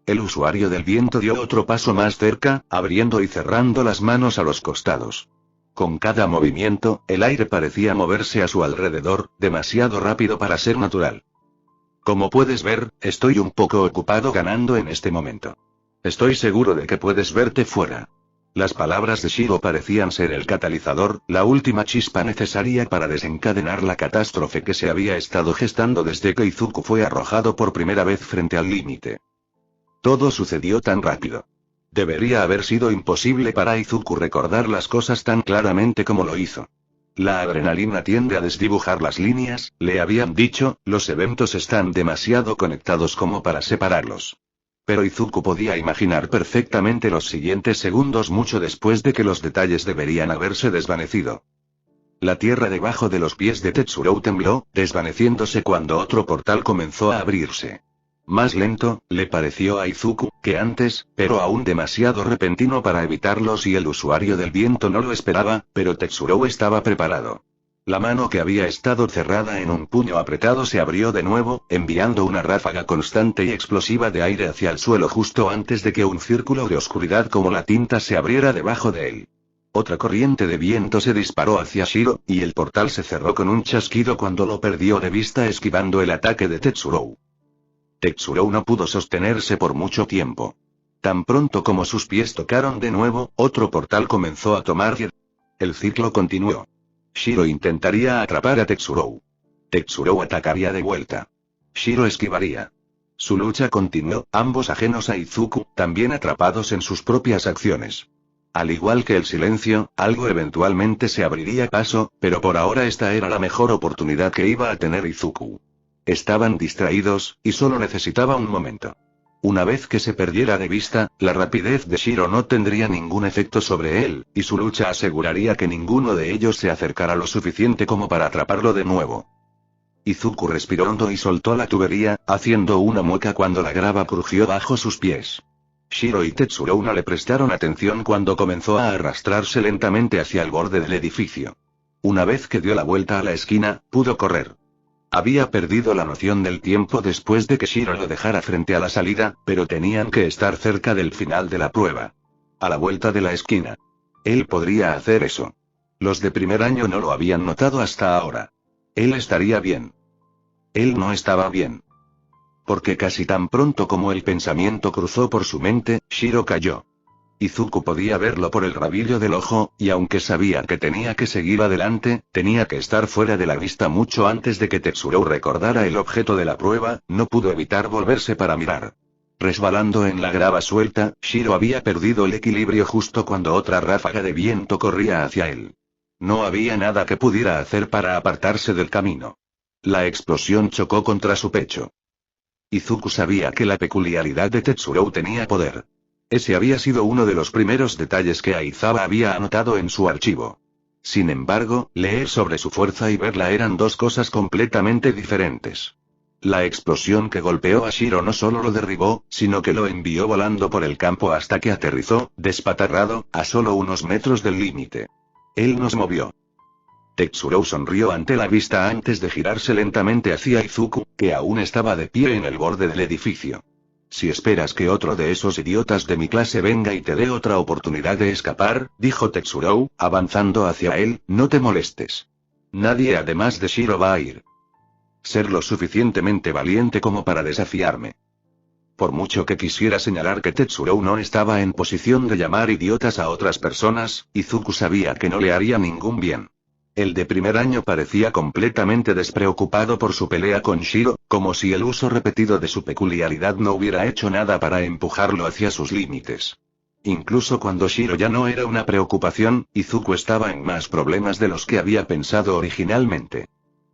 El usuario del viento dio otro paso más cerca, abriendo y cerrando las manos a los costados. Con cada movimiento, el aire parecía moverse a su alrededor, demasiado rápido para ser natural. Como puedes ver, estoy un poco ocupado ganando en este momento. Estoy seguro de que puedes verte fuera. Las palabras de Shiro parecían ser el catalizador, la última chispa necesaria para desencadenar la catástrofe que se había estado gestando desde que Izuku fue arrojado por primera vez frente al límite. Todo sucedió tan rápido. Debería haber sido imposible para Izuku recordar las cosas tan claramente como lo hizo. La adrenalina tiende a desdibujar las líneas, le habían dicho, los eventos están demasiado conectados como para separarlos. Pero Izuku podía imaginar perfectamente los siguientes segundos mucho después de que los detalles deberían haberse desvanecido. La tierra debajo de los pies de Tetsuroou tembló, desvaneciéndose cuando otro portal comenzó a abrirse. Más lento, le pareció a Izuku, que antes, pero aún demasiado repentino para evitarlo si el usuario del viento no lo esperaba, pero Tetsuroou estaba preparado. La mano que había estado cerrada en un puño apretado se abrió de nuevo, enviando una ráfaga constante y explosiva de aire hacia el suelo justo antes de que un círculo de oscuridad como la tinta se abriera debajo de él. Otra corriente de viento se disparó hacia Shiro, y el portal se cerró con un chasquido cuando lo perdió de vista esquivando el ataque de Tetsuroou. Tetsuroou no pudo sostenerse por mucho tiempo. Tan pronto como sus pies tocaron de nuevo, otro portal comenzó a tomar y el ciclo continuó. Shiro intentaría atrapar a Tetsuroou. Tetsuroou atacaría de vuelta. Shiro esquivaría. Su lucha continuó, ambos ajenos a Izuku, también atrapados en sus propias acciones. Al igual que el silencio, algo eventualmente se abriría paso, pero por ahora esta era la mejor oportunidad que iba a tener Izuku. Estaban distraídos, y solo necesitaba un momento. Una vez que se perdiera de vista, la rapidez de Shiro no tendría ningún efecto sobre él, y su lucha aseguraría que ninguno de ellos se acercara lo suficiente como para atraparlo de nuevo. Izuku respiró hondo y soltó la tubería, haciendo una mueca cuando la grava crujió bajo sus pies. Shiro y Tetsuroou no le prestaron atención cuando comenzó a arrastrarse lentamente hacia el borde del edificio. Una vez que dio la vuelta a la esquina, pudo correr. Había perdido la noción del tiempo después de que Shiro lo dejara frente a la salida, pero tenían que estar cerca del final de la prueba. A la vuelta de la esquina. Él podría hacer eso. Los de primer año no lo habían notado hasta ahora. Él estaría bien. Él no estaba bien. Porque casi tan pronto como el pensamiento cruzó por su mente, Shiro cayó. Izuku podía verlo por el rabillo del ojo, y aunque sabía que tenía que seguir adelante, tenía que estar fuera de la vista mucho antes de que Tetsuo recordara el objeto de la prueba, no pudo evitar volverse para mirar. Resbalando en la grava suelta, Shiro había perdido el equilibrio justo cuando otra ráfaga de viento corría hacia él. No había nada que pudiera hacer para apartarse del camino. La explosión chocó contra su pecho. Izuku sabía que la peculiaridad de Tetsuo tenía poder. Ese había sido uno de los primeros detalles que Aizawa había anotado en su archivo. Sin embargo, leer sobre su fuerza y verla eran dos cosas completamente diferentes. La explosión que golpeó a Shiro no solo lo derribó, sino que lo envió volando por el campo hasta que aterrizó, despatarrado, a solo unos metros del límite. Él nos movió. Tetsuo sonrió ante la vista antes de girarse lentamente hacia Izuku, que aún estaba de pie en el borde del edificio. Si esperas que otro de esos idiotas de mi clase venga y te dé otra oportunidad de escapar, dijo Tetsuo, avanzando hacia él, no te molestes. Nadie además de Shiro va a ir. Ser lo suficientemente valiente como para desafiarme. Por mucho que quisiera señalar que Tetsuo no estaba en posición de llamar idiotas a otras personas, Izuku sabía que no le haría ningún bien. El de primer año parecía completamente despreocupado por su pelea con Shiro, como si el uso repetido de su peculiaridad no hubiera hecho nada para empujarlo hacia sus límites. Incluso cuando Shiro ya no era una preocupación, Izuku estaba en más problemas de los que había pensado originalmente.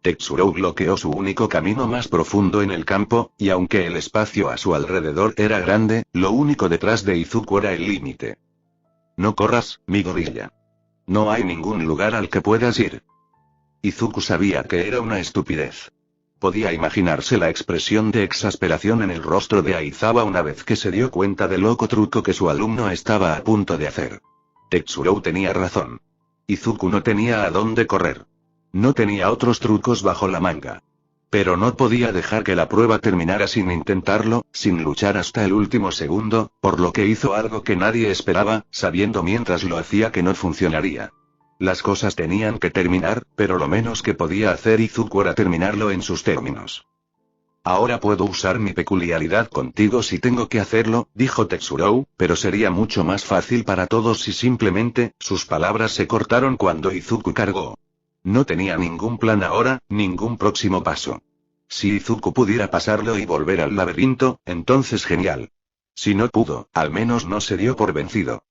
Tetsuo bloqueó su único camino más profundo en el campo, y aunque el espacio a su alrededor era grande, lo único detrás de Izuku era el límite. No corras, mi gorilla. No hay ningún lugar al que puedas ir. Izuku sabía que era una estupidez. Podía imaginarse la expresión de exasperación en el rostro de Aizawa una vez que se dio cuenta del loco truco que su alumno estaba a punto de hacer. Tetsuo tenía razón. Izuku no tenía a dónde correr. No tenía otros trucos bajo la manga. Pero no podía dejar que la prueba terminara sin intentarlo, sin luchar hasta el último segundo, por lo que hizo algo que nadie esperaba, sabiendo mientras lo hacía que no funcionaría. Las cosas tenían que terminar, pero lo menos que podía hacer Izuku era terminarlo en sus términos. Ahora puedo usar mi peculiaridad contigo si tengo que hacerlo, dijo Tetsuo, pero sería mucho más fácil para todos si simplemente, sus palabras se cortaron cuando Izuku cargó. No tenía ningún plan ahora, ningún próximo paso. Si Izuku pudiera pasarlo y volver al laberinto, entonces genial. Si no pudo, al menos no se dio por vencido.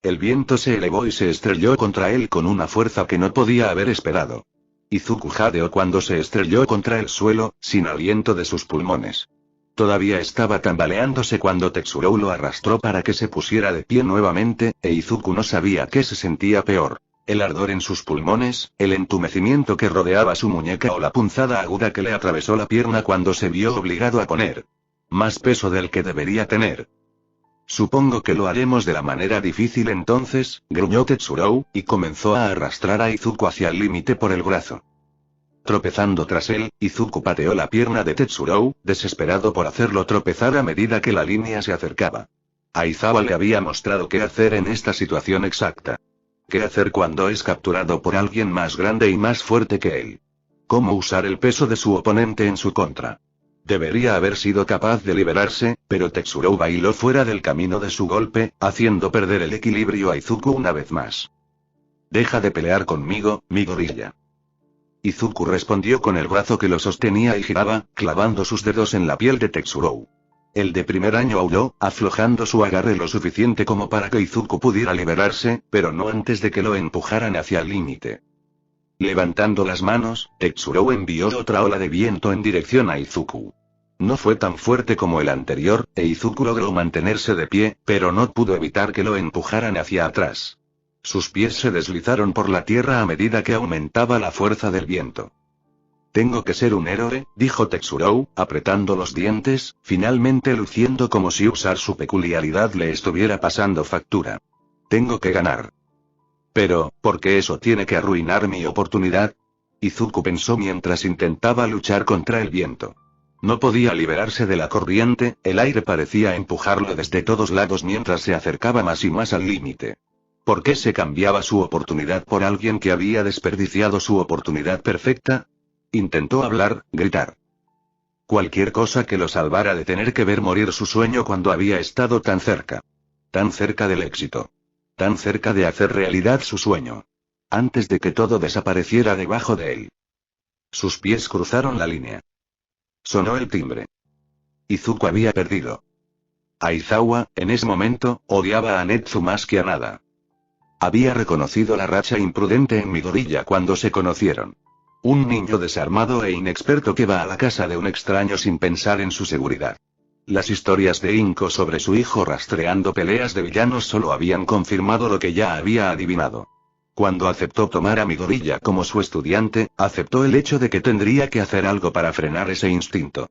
El viento se elevó y se estrelló contra él con una fuerza que no podía haber esperado. Izuku jadeó cuando se estrelló contra el suelo, sin aliento de sus pulmones. Todavía estaba tambaleándose cuando Tetsuo lo arrastró para que se pusiera de pie nuevamente, e Izuku no sabía qué se sentía peor. El ardor en sus pulmones, el entumecimiento que rodeaba su muñeca o la punzada aguda que le atravesó la pierna cuando se vio obligado a poner más peso del que debería tener. Supongo que lo haremos de la manera difícil entonces, gruñó Tetsuo, y comenzó a arrastrar a Izuku hacia el límite por el brazo. Tropezando tras él, Izuku pateó la pierna de Tetsuo, desesperado por hacerlo tropezar a medida que la línea se acercaba. Aizawa le había mostrado qué hacer en esta situación exacta. ¿Qué hacer cuando es capturado por alguien más grande y más fuerte que él? ¿Cómo usar el peso de su oponente en su contra? Debería haber sido capaz de liberarse, pero Tetsuo bailó fuera del camino de su golpe, haciendo perder el equilibrio a Izuku una vez más. Deja de pelear conmigo, mi gorilla. Izuku respondió con el brazo que lo sostenía y giraba, clavando sus dedos en la piel de Tetsuo. El de primer año aulló, aflojando su agarre lo suficiente como para que Izuku pudiera liberarse, pero no antes de que lo empujaran hacia el límite. Levantando las manos, Tetsuo envió otra ola de viento en dirección a Izuku. No fue tan fuerte como el anterior, e Izuku logró mantenerse de pie, pero no pudo evitar que lo empujaran hacia atrás. Sus pies se deslizaron por la tierra a medida que aumentaba la fuerza del viento. Tengo que ser un héroe, dijo Tetsuo, apretando los dientes, finalmente luciendo como si usar su peculiaridad le estuviera pasando factura. Tengo que ganar. Pero, ¿por qué eso tiene que arruinar mi oportunidad? Izuku pensó mientras intentaba luchar contra el viento. No podía liberarse de la corriente, el aire parecía empujarlo desde todos lados mientras se acercaba más y más al límite. ¿Por qué se cambiaba su oportunidad por alguien que había desperdiciado su oportunidad perfecta? Intentó hablar, gritar. Cualquier cosa que lo salvara de tener que ver morir su sueño cuando había estado tan cerca. Tan cerca del éxito. Tan cerca de hacer realidad su sueño. Antes de que todo desapareciera debajo de él. Sus pies cruzaron la línea. Sonó el timbre. Izuku había perdido. Aizawa, en ese momento, odiaba a Netsu más que a nada. Había reconocido la racha imprudente en Midoriya cuando se conocieron. Un niño desarmado e inexperto que va a la casa de un extraño sin pensar en su seguridad. Las historias de Inko sobre su hijo rastreando peleas de villanos solo habían confirmado lo que ya había adivinado. Cuando aceptó tomar a Midoriya como su estudiante, aceptó el hecho de que tendría que hacer algo para frenar ese instinto.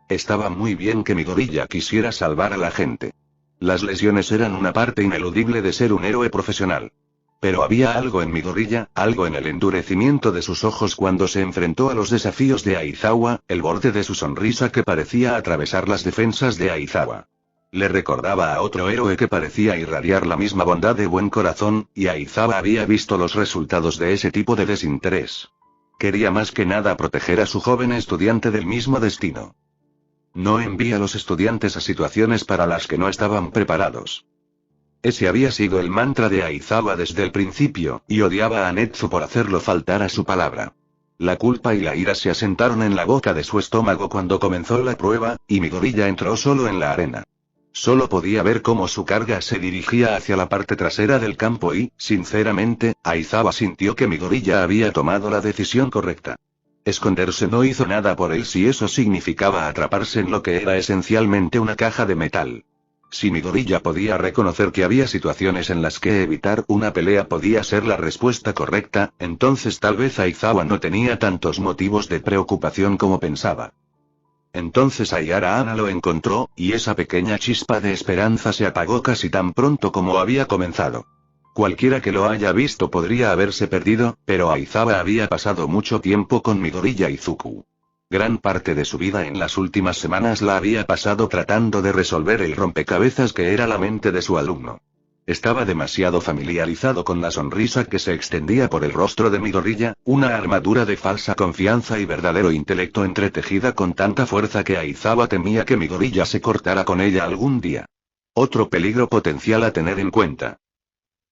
Estaba muy bien que Midoriya quisiera salvar a la gente. Las lesiones eran una parte ineludible de ser un héroe profesional. Pero había algo en Midoriya, algo en el endurecimiento de sus ojos cuando se enfrentó a los desafíos de Aizawa, el borde de su sonrisa que parecía atravesar las defensas de Aizawa. Le recordaba a otro héroe que parecía irradiar la misma bondad de buen corazón, y Aizawa había visto los resultados de ese tipo de desinterés. Quería más que nada proteger a su joven estudiante del mismo destino. No envía a los estudiantes a situaciones para las que no estaban preparados. Ese había sido el mantra de Aizawa desde el principio, y odiaba a Netsu por hacerlo faltar a su palabra. La culpa y la ira se asentaron en la boca de su estómago cuando comenzó la prueba, y Midoriya entró solo en la arena. Solo podía ver cómo su carga se dirigía hacia la parte trasera del campo y, sinceramente, Aizawa sintió que Midoriya había tomado la decisión correcta. Esconderse no hizo nada por él si eso significaba atraparse en lo que era esencialmente una caja de metal. Si Midoriya podía reconocer que había situaciones en las que evitar una pelea podía ser la respuesta correcta, entonces tal vez Aizawa no tenía tantos motivos de preocupación como pensaba. Entonces Ayara Ana lo encontró, y esa pequeña chispa de esperanza se apagó casi tan pronto como había comenzado. Cualquiera que lo haya visto podría haberse perdido, pero Aizawa había pasado mucho tiempo con Midoriya Izuku. Gran parte de su vida en las últimas semanas la había pasado tratando de resolver el rompecabezas que era la mente de su alumno. Estaba demasiado familiarizado con la sonrisa que se extendía por el rostro de Midoriya, una armadura de falsa confianza y verdadero intelecto entretejida con tanta fuerza que Aizawa temía que Midoriya se cortara con ella algún día. Otro peligro potencial a tener en cuenta.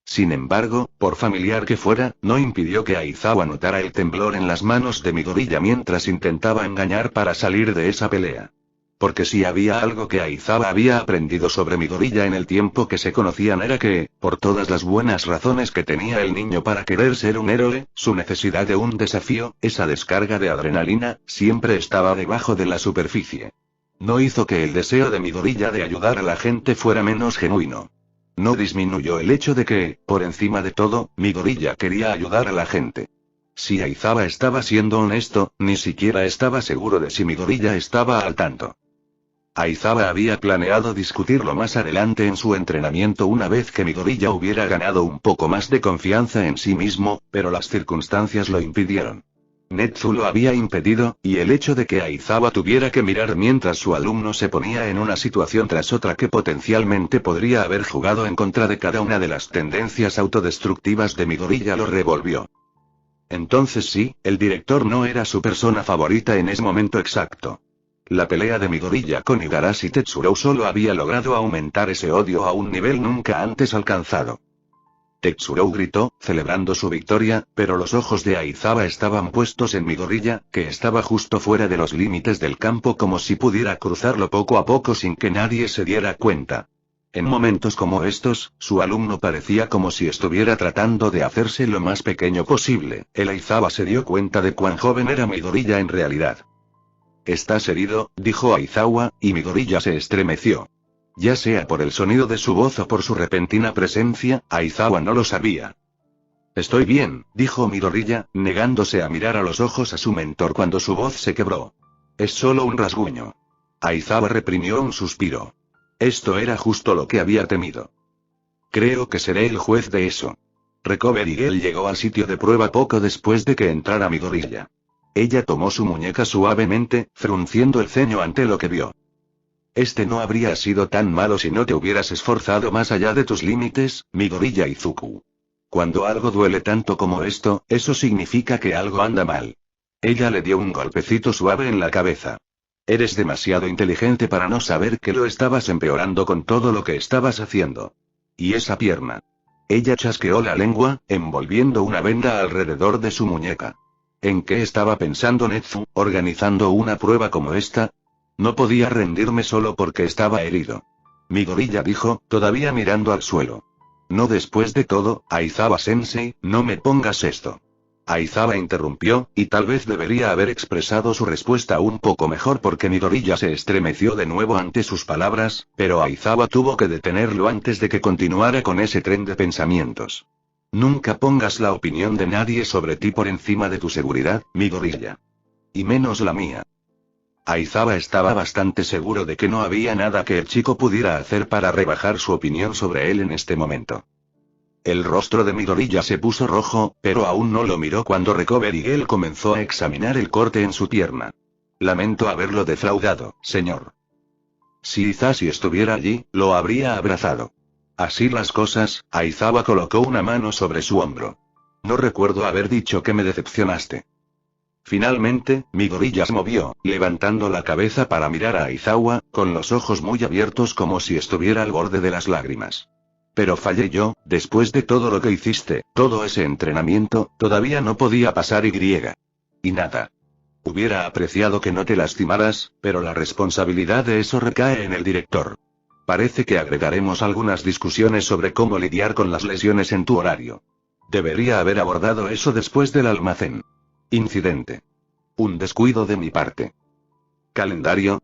Sin embargo, por familiar que fuera, no impidió que Aizawa notara el temblor en las manos de Midoriya mientras intentaba engañar para salir de esa pelea. Porque si había algo que Aizawa había aprendido sobre Midoriya en el tiempo que se conocían era que, por todas las buenas razones que tenía el niño para querer ser un héroe, su necesidad de un desafío, esa descarga de adrenalina, siempre estaba debajo de la superficie. No hizo que el deseo de Midoriya de ayudar a la gente fuera menos genuino. No disminuyó el hecho de que, por encima de todo, Midoriya quería ayudar a la gente. Si Aizawa estaba siendo honesto, ni siquiera estaba seguro de si Midoriya estaba al tanto. Aizawa había planeado discutirlo más adelante en su entrenamiento una vez que Midoriya hubiera ganado un poco más de confianza en sí mismo, pero las circunstancias lo impidieron. Netsu lo había impedido, y el hecho de que Aizawa tuviera que mirar mientras su alumno se ponía en una situación tras otra que potencialmente podría haber jugado en contra de cada una de las tendencias autodestructivas de Midoriya lo revolvió. Entonces sí, el director no era su persona favorita en ese momento exacto. La pelea de Midoriya con Igarashi Tetsurow solo había logrado aumentar ese odio a un nivel nunca antes alcanzado. Tetsurow gritó, celebrando su victoria, pero los ojos de Aizawa estaban puestos en Midoriya, que estaba justo fuera de los límites del campo como si pudiera cruzarlo poco a poco sin que nadie se diera cuenta. En momentos como estos, su alumno parecía como si estuviera tratando de hacerse lo más pequeño posible. El Aizawa se dio cuenta de cuán joven era Midoriya en realidad. «¿Estás herido?», dijo Aizawa, y Midoriya se estremeció. Ya sea por el sonido de su voz o por su repentina presencia, Aizawa no lo sabía. «Estoy bien», dijo Midoriya, negándose a mirar a los ojos a su mentor cuando su voz se quebró. «Es solo un rasguño». Aizawa reprimió un suspiro. Esto era justo lo que había temido. «Creo que seré el juez de eso». Recover Igel llegó al sitio de prueba poco después de que entrara Midoriya. Ella tomó su muñeca suavemente, frunciendo el ceño ante lo que vio. «Este no habría sido tan malo si no te hubieras esforzado más allá de tus límites, Midoriya Izuku. Cuando algo duele tanto como esto, eso significa que algo anda mal». Ella le dio un golpecito suave en la cabeza. Eres demasiado inteligente para no saber que lo estabas empeorando con todo lo que estabas haciendo. ¿Y esa pierna? Ella chasqueó la lengua, envolviendo una venda alrededor de su muñeca. ¿En qué estaba pensando Netsu, organizando una prueba como esta? No podía rendirme solo porque estaba herido. Midoriya dijo, todavía mirando al suelo. No, después de todo, Aizawa-sensei, no me pongas esto. Aizawa interrumpió, y tal vez debería haber expresado su respuesta un poco mejor porque Midoriya se estremeció de nuevo ante sus palabras, pero Aizawa tuvo que detenerlo antes de que continuara con ese tren de pensamientos. Nunca pongas la opinión de nadie sobre ti por encima de tu seguridad, Midoriya. Y menos la mía. Aizawa estaba bastante seguro de que no había nada que el chico pudiera hacer para rebajar su opinión sobre él en este momento. El rostro de Midoriya se puso rojo, pero aún no lo miró cuando Recovery Girl comenzó a examinar el corte en su pierna. Lamento haberlo defraudado, señor. Si Izashi estuviera allí, lo habría abrazado. Así las cosas, Aizawa colocó una mano sobre su hombro. No recuerdo haber dicho que me decepcionaste. Finalmente, Midoriya se movió, levantando la cabeza para mirar a Aizawa, con los ojos muy abiertos como si estuviera al borde de las lágrimas. Pero fallé yo, después de todo lo que hiciste, todo ese entrenamiento, todavía no podía pasar y nada. Hubiera apreciado que no te lastimaras, pero la responsabilidad de eso recae en el director. Parece que agregaremos algunas discusiones sobre cómo lidiar con las lesiones en tu horario. Debería haber abordado eso después del almacén. Incidente. Un descuido de mi parte. ¿Calendario?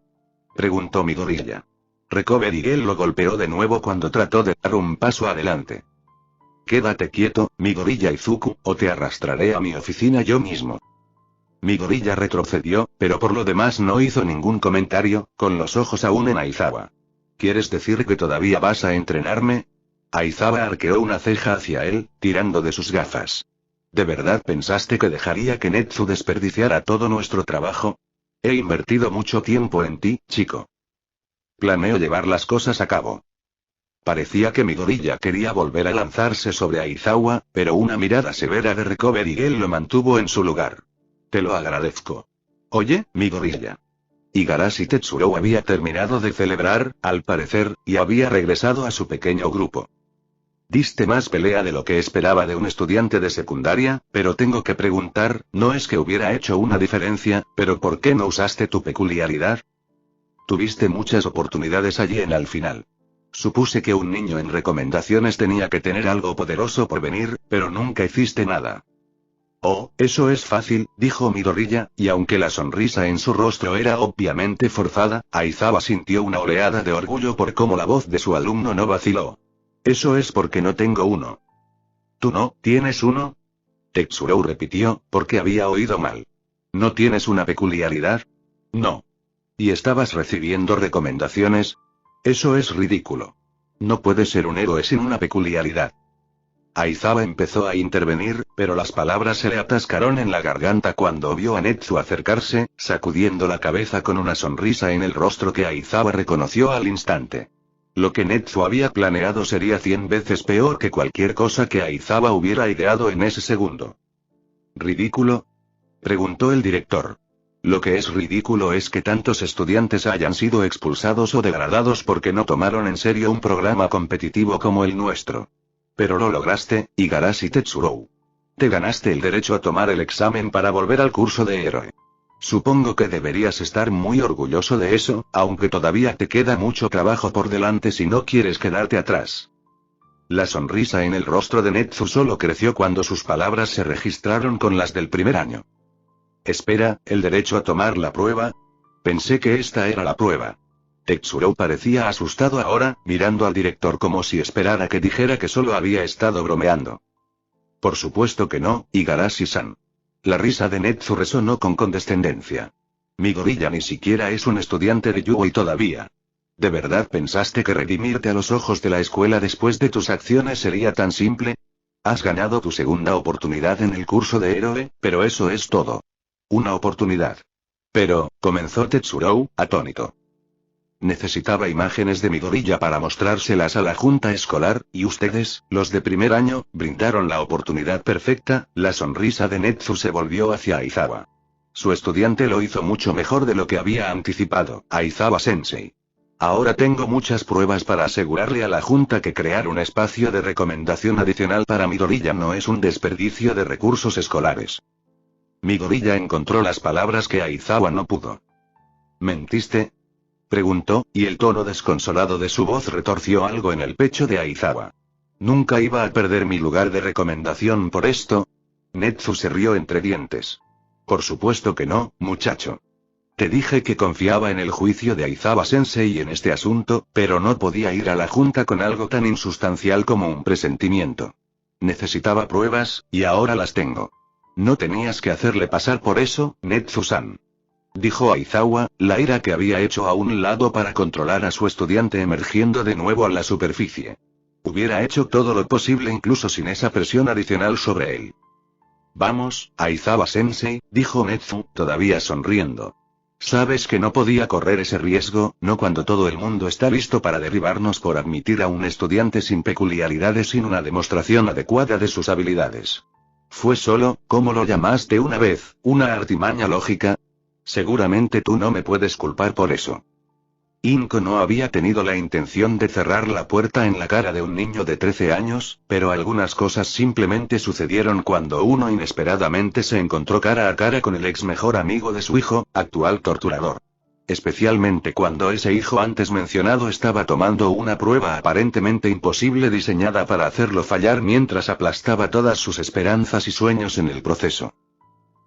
Preguntó Midoriya. Recovery Girl lo golpeó de nuevo cuando trató de dar un paso adelante. Quédate quieto, Midoriya Izuku, o te arrastraré a mi oficina yo mismo. Midoriya retrocedió, pero por lo demás no hizo ningún comentario, con los ojos aún en Aizawa. ¿Quieres decir que todavía vas a entrenarme? Aizawa arqueó una ceja hacia él, tirando de sus gafas. ¿De verdad pensaste que dejaría que Netsu desperdiciara todo nuestro trabajo? He invertido mucho tiempo en ti, chico. Planeo llevar las cosas a cabo. Parecía que Midoriya quería volver a lanzarse sobre Aizawa, pero una mirada severa de Recovery Girl lo mantuvo en su lugar. Te lo agradezco. Oye, Midoriya. Igarashi Tetsuo había terminado de celebrar, al parecer, y había regresado a su pequeño grupo. Diste más pelea de lo que esperaba de un estudiante de secundaria, pero tengo que preguntar, no es que hubiera hecho una diferencia, pero ¿por qué no usaste tu peculiaridad? Tuviste muchas oportunidades allí al final. Supuse que un niño en recomendaciones tenía que tener algo poderoso por venir, pero nunca hiciste nada. Oh, eso es fácil, dijo Midoriya, y aunque la sonrisa en su rostro era obviamente forzada, Aizawa sintió una oleada de orgullo por cómo la voz de su alumno no vaciló. Eso es porque no tengo uno. ¿Tú no tienes uno? Tetsuo repitió, porque había oído mal. ¿No tienes una peculiaridad? No. ¿Y estabas recibiendo recomendaciones? Eso es ridículo. No puedes ser un héroe sin una peculiaridad. Aizawa empezó a intervenir, pero las palabras se le atascaron en la garganta cuando vio a Netsu acercarse, sacudiendo la cabeza con una sonrisa en el rostro que Aizawa reconoció al instante. Lo que Netsu había planeado sería 100 veces peor que cualquier cosa que Aizawa hubiera ideado en ese segundo. ¿Ridículo? Preguntó el director. Lo que es ridículo es que tantos estudiantes hayan sido expulsados o degradados porque no tomaron en serio un programa competitivo como el nuestro. Pero lo lograste, Igarashi Tetsuo. Te ganaste el derecho a tomar el examen para volver al curso de héroe. Supongo que deberías estar muy orgulloso de eso, aunque todavía te queda mucho trabajo por delante si no quieres quedarte atrás. La sonrisa en el rostro de Netsu solo creció cuando sus palabras se registraron con las del primer año. Espera, ¿el derecho a tomar la prueba? Pensé que esta era la prueba. Tetsuo parecía asustado ahora, mirando al director como si esperara que dijera que solo había estado bromeando. Por supuesto que no, Igarashi-san. La risa de Netsu resonó con condescendencia. Midoriya ni siquiera es un estudiante de Yugoi todavía. ¿De verdad pensaste que redimirte a los ojos de la escuela después de tus acciones sería tan simple? Has ganado tu segunda oportunidad en el curso de héroe, pero eso es todo. Una oportunidad. Pero, comenzó Tetsuo, atónito. Necesitaba imágenes de Midoriya para mostrárselas a la junta escolar, y ustedes, los de primer año, brindaron la oportunidad perfecta. La sonrisa de Netsu se volvió hacia Aizawa. Su estudiante lo hizo mucho mejor de lo que había anticipado, Aizawa-sensei. Ahora tengo muchas pruebas para asegurarle a la Junta que crear un espacio de recomendación adicional para Midoriya no es un desperdicio de recursos escolares. Midoriya encontró las palabras que Aizawa no pudo. ¿Mentiste?, preguntó, y el tono desconsolado de su voz retorció algo en el pecho de Aizawa. ¿Nunca iba a perder mi lugar de recomendación por esto? Netsu se rió entre dientes. Por supuesto que no, muchacho. Te dije que confiaba en el juicio de Aizawa-sensei en este asunto, pero no podía ir a la Junta con algo tan insustancial como un presentimiento. Necesitaba pruebas, y ahora las tengo. No tenías que hacerle pasar por eso, Netsu-san. Dijo Aizawa, la ira que había hecho a un lado para controlar a su estudiante emergiendo de nuevo a la superficie. Hubiera hecho todo lo posible incluso sin esa presión adicional sobre él. Vamos, Aizawa-sensei, dijo Netsu, todavía sonriendo. Sabes que no podía correr ese riesgo, no cuando todo el mundo está listo para derribarnos por admitir a un estudiante sin peculiaridades sin una demostración adecuada de sus habilidades. Fue solo, ¿cómo lo llamaste una vez, una artimaña lógica? Seguramente tú no me puedes culpar por eso. Inko no había tenido la intención de cerrar la puerta en la cara de un niño de 13 años, pero algunas cosas simplemente sucedieron cuando uno inesperadamente se encontró cara a cara con el ex mejor amigo de su hijo, actual torturador. Especialmente cuando ese hijo antes mencionado estaba tomando una prueba aparentemente imposible diseñada para hacerlo fallar mientras aplastaba todas sus esperanzas y sueños en el proceso.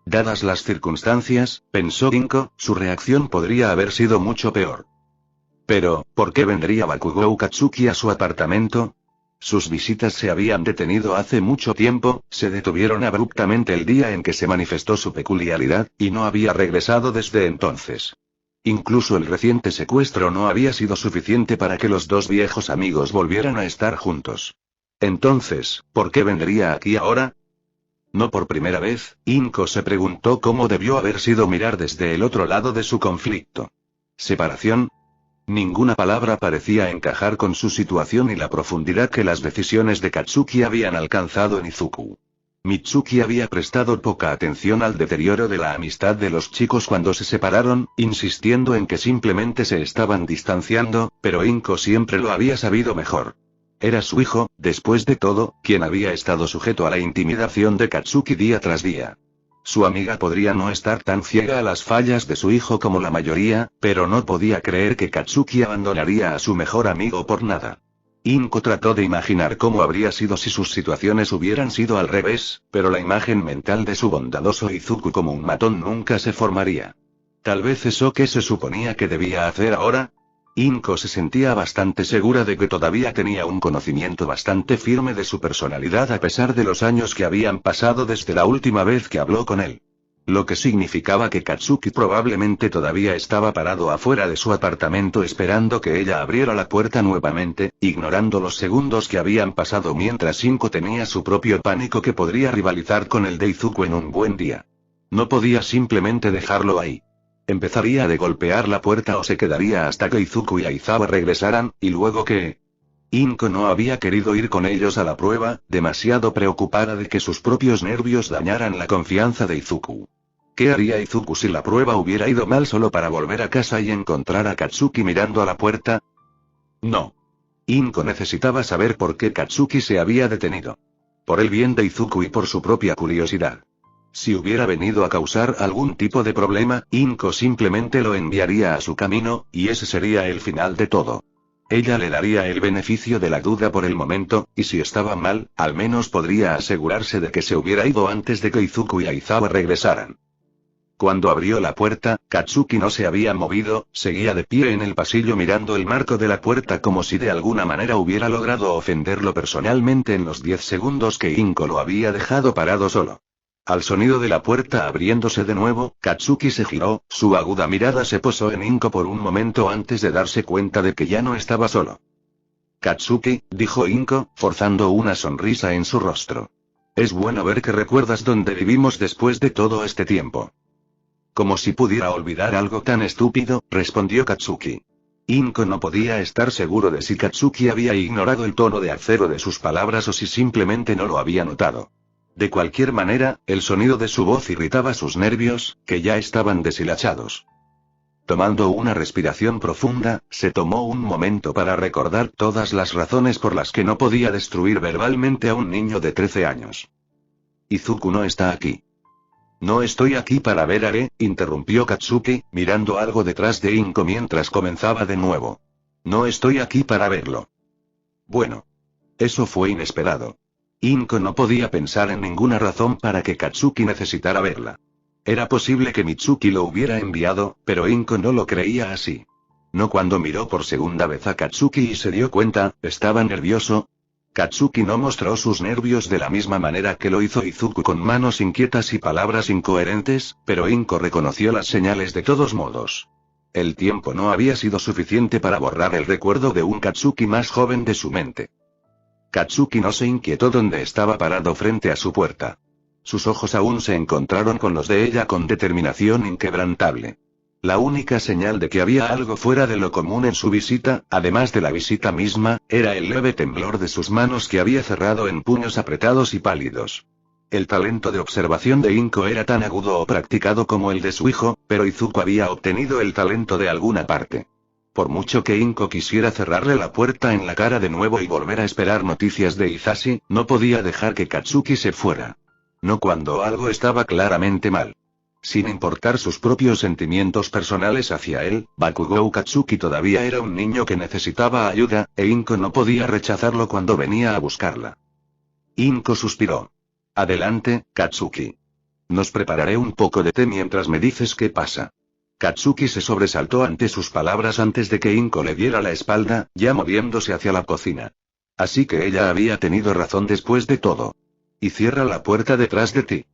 Dadas las circunstancias, pensó Inko, su reacción podría haber sido mucho peor. Pero, ¿por qué vendría Bakugou Katsuki a su apartamento? Sus visitas se habían detenido hace mucho tiempo, se detuvieron abruptamente el día en que se manifestó su peculiaridad, y no había regresado desde entonces. Incluso el reciente secuestro no había sido suficiente para que los dos viejos amigos volvieran a estar juntos. Entonces, ¿por qué vendría aquí ahora? No por primera vez, Inko se preguntó cómo debió haber sido mirar desde el otro lado de su conflicto. ¿Separación? Ninguna palabra parecía encajar con su situación y la profundidad que las decisiones de Katsuki habían alcanzado en Izuku. Mitsuki había prestado poca atención al deterioro de la amistad de los chicos cuando se separaron, insistiendo en que simplemente se estaban distanciando, pero Inko siempre lo había sabido mejor. Era su hijo, después de todo, quien había estado sujeto a la intimidación de Katsuki día tras día. Su amiga podría no estar tan ciega a las fallas de su hijo como la mayoría, pero no podía creer que Katsuki abandonaría a su mejor amigo por nada. Inko trató de imaginar cómo habría sido si sus situaciones hubieran sido al revés, pero la imagen mental de su bondadoso Izuku como un matón nunca se formaría. Tal vez eso que se suponía que debía hacer ahora. Inko se sentía bastante segura de que todavía tenía un conocimiento bastante firme de su personalidad a pesar de los años que habían pasado desde la última vez que habló con él. Lo que significaba que Katsuki probablemente todavía estaba parado afuera de su apartamento esperando que ella abriera la puerta nuevamente, ignorando los segundos que habían pasado mientras Inko tenía su propio pánico que podría rivalizar con el de Izuku en un buen día. No podía simplemente dejarlo ahí. ¿Empezaría a golpear la puerta o se quedaría hasta que Izuku y Aizawa regresaran, y luego qué? Inko no había querido ir con ellos a la prueba, demasiado preocupada de que sus propios nervios dañaran la confianza de Izuku. ¿Qué haría Izuku si la prueba hubiera ido mal solo para volver a casa y encontrar a Katsuki mirando a la puerta? No. Inko necesitaba saber por qué Katsuki se había detenido. Por el bien de Izuku y por su propia curiosidad. Si hubiera venido a causar algún tipo de problema, Inko simplemente lo enviaría a su camino, y ese sería el final de todo. Ella le daría el beneficio de la duda por el momento, y si estaba mal, al menos podría asegurarse de que se hubiera ido antes de que Izuku y Aizawa regresaran. Cuando abrió la puerta, Katsuki no se había movido, seguía de pie en el pasillo mirando el marco de la puerta como si de alguna manera hubiera logrado ofenderlo personalmente en los 10 segundos que Inko lo había dejado parado solo. Al sonido de la puerta abriéndose de nuevo, Katsuki se giró, su aguda mirada se posó en Inko por un momento antes de darse cuenta de que ya no estaba solo. Katsuki, dijo Inko, forzando una sonrisa en su rostro. Es bueno ver que recuerdas dónde vivimos después de todo este tiempo. Como si pudiera olvidar algo tan estúpido, respondió Katsuki. Inko no podía estar seguro de si Katsuki había ignorado el tono de acero de sus palabras o si simplemente no lo había notado. De cualquier manera, el sonido de su voz irritaba sus nervios, que ya estaban deshilachados. Tomando una respiración profunda, se tomó un momento para recordar todas las razones por las que no podía destruir verbalmente a un niño de 13 años. Izuku no está aquí. No estoy aquí para ver a Are, interrumpió Katsuki, mirando algo detrás de Inko mientras comenzaba de nuevo. No estoy aquí para verlo. Bueno. Eso fue inesperado. Inko no podía pensar en ninguna razón para que Katsuki necesitara verla. Era posible que Mitsuki lo hubiera enviado, pero Inko no lo creía así. No cuando miró por segunda vez a Katsuki y se dio cuenta, ¿estaba nervioso? Katsuki no mostró sus nervios de la misma manera que lo hizo Izuku con manos inquietas y palabras incoherentes, pero Inko reconoció las señales de todos modos. El tiempo no había sido suficiente para borrar el recuerdo de un Katsuki más joven de su mente. Katsuki no se inquietó donde estaba parado frente a su puerta. Sus ojos aún se encontraron con los de ella con determinación inquebrantable. La única señal de que había algo fuera de lo común en su visita, además de la visita misma, era el leve temblor de sus manos que había cerrado en puños apretados y pálidos. El talento de observación de Inko era tan agudo o practicado como el de su hijo, pero Izuku había obtenido el talento de alguna parte. Por mucho que Inko quisiera cerrarle la puerta en la cara de nuevo y volver a esperar noticias de Hisashi, no podía dejar que Katsuki se fuera. No cuando algo estaba claramente mal. Sin importar sus propios sentimientos personales hacia él, Bakugou Katsuki todavía era un niño que necesitaba ayuda, e Inko no podía rechazarlo cuando venía a buscarla. Inko suspiró. Adelante, Katsuki. Nos prepararé un poco de té mientras me dices qué pasa. Katsuki se sobresaltó ante sus palabras antes de que Inko le diera la espalda, ya moviéndose hacia la cocina. Así que ella había tenido razón después de todo. Y cierra la puerta detrás de ti.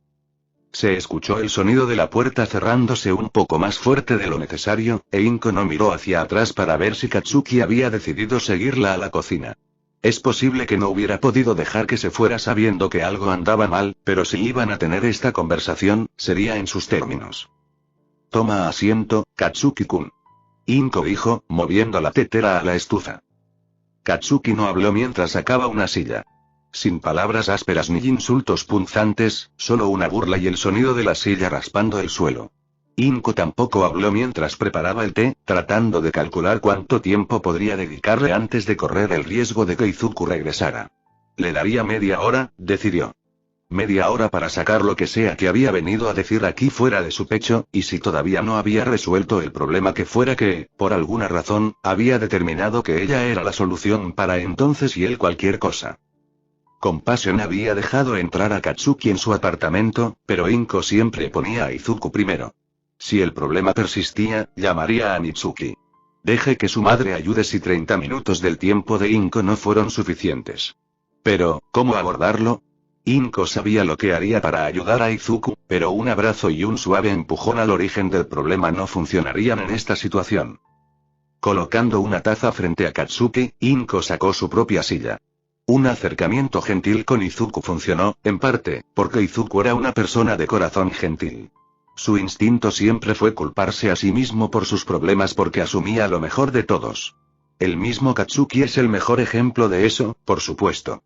Se escuchó el sonido de la puerta cerrándose un poco más fuerte de lo necesario, e Inko no miró hacia atrás para ver si Katsuki había decidido seguirla a la cocina. Es posible que no hubiera podido dejar que se fuera sabiendo que algo andaba mal, pero si iban a tener esta conversación, sería en sus términos. Toma asiento, Katsuki-kun. Inko dijo, moviendo la tetera a la estufa. Katsuki no habló mientras sacaba una silla. Sin palabras ásperas ni insultos punzantes, solo una burla y el sonido de la silla raspando el suelo. Inko tampoco habló mientras preparaba el té, tratando de calcular cuánto tiempo podría dedicarle antes de correr el riesgo de que Izuku regresara. Le daría media hora, decidió. Media hora para sacar lo que sea que había venido a decir aquí fuera de su pecho, y si todavía no había resuelto el problema que fuera que, por alguna razón, había determinado que ella era la solución para entonces y él cualquier cosa. Compassion había dejado entrar a Katsuki en su apartamento, pero Inko siempre ponía a Izuku primero. Si el problema persistía, llamaría a Mitsuki. Deje que su madre ayude si 30 minutos del tiempo de Inko no fueron suficientes. Pero, ¿cómo abordarlo? Inko sabía lo que haría para ayudar a Izuku, pero un abrazo y un suave empujón al origen del problema no funcionarían en esta situación. Colocando una taza frente a Katsuki, Inko sacó su propia silla. Un acercamiento gentil con Izuku funcionó, en parte, porque Izuku era una persona de corazón gentil. Su instinto siempre fue culparse a sí mismo por sus problemas porque asumía lo mejor de todos. El mismo Katsuki es el mejor ejemplo de eso, por supuesto.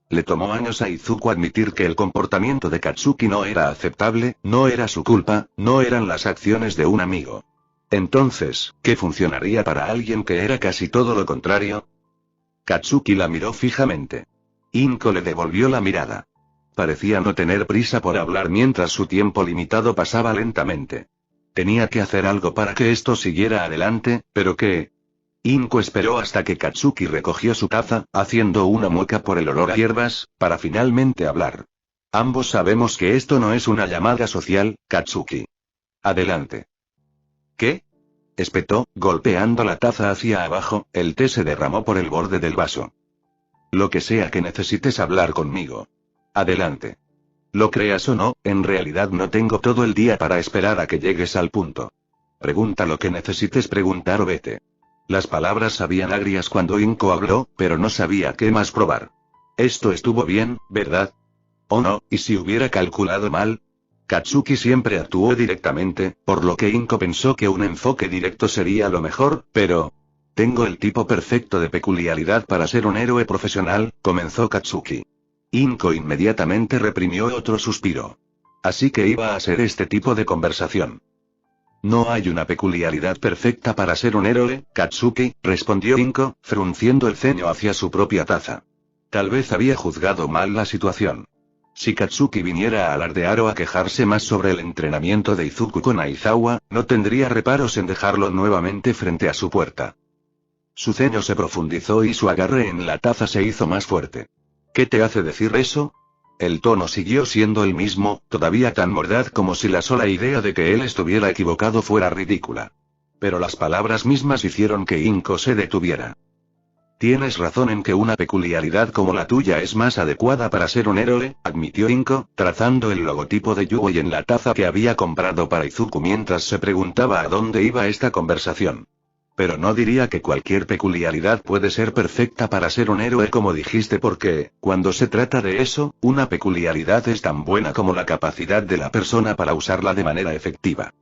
Le tomó años a Izuku admitir que el comportamiento de Katsuki no era aceptable, no era su culpa, no eran las acciones de un amigo. Entonces, ¿qué funcionaría para alguien que era casi todo lo contrario? Katsuki la miró fijamente. Inko le devolvió la mirada. Parecía no tener prisa por hablar mientras su tiempo limitado pasaba lentamente. Tenía que hacer algo para que esto siguiera adelante, pero ¿qué? Inko esperó hasta que Katsuki recogió su taza, haciendo una mueca por el olor a hierbas, para finalmente hablar. Ambos sabemos que esto no es una llamada social, Katsuki. Adelante. ¿Qué? Espetó, golpeando la taza hacia abajo, el té se derramó por el borde del vaso. Lo que sea que necesites hablar conmigo. Adelante. Lo creas o no, en realidad no tengo todo el día para esperar a que llegues al punto. Pregunta lo que necesites preguntar o vete. Las palabras sabían agrias cuando Inko habló, pero no sabía qué más probar. Esto estuvo bien, ¿verdad? ¿O no? ¿Y si hubiera calculado mal? Katsuki siempre actuó directamente, por lo que Inko pensó que un enfoque directo sería lo mejor, pero... Tengo el tipo perfecto de peculiaridad para ser un héroe profesional, comenzó Katsuki. Inko inmediatamente reprimió otro suspiro. Así que iba a ser este tipo de conversación. No hay una peculiaridad perfecta para ser un héroe, Katsuki, respondió Inko, frunciendo el ceño hacia su propia taza. Tal vez había juzgado mal la situación. Si Katsuki viniera a alardear o a quejarse más sobre el entrenamiento de Izuku con Aizawa, no tendría reparos en dejarlo nuevamente frente a su puerta. Su ceño se profundizó y su agarre en la taza se hizo más fuerte. ¿Qué te hace decir eso? El tono siguió siendo el mismo, todavía tan mordaz como si la sola idea de que él estuviera equivocado fuera ridícula. Pero las palabras mismas hicieron que Inko se detuviera. Tienes razón en que una peculiaridad como la tuya es más adecuada para ser un héroe, admitió Inko, trazando el logotipo de Yugoi en la taza que había comprado para Izuku mientras se preguntaba a dónde iba esta conversación. Pero no diría que cualquier peculiaridad puede ser perfecta para ser un héroe como dijiste porque, cuando se trata de eso, una peculiaridad es tan buena como la capacidad de la persona para usarla de manera efectiva.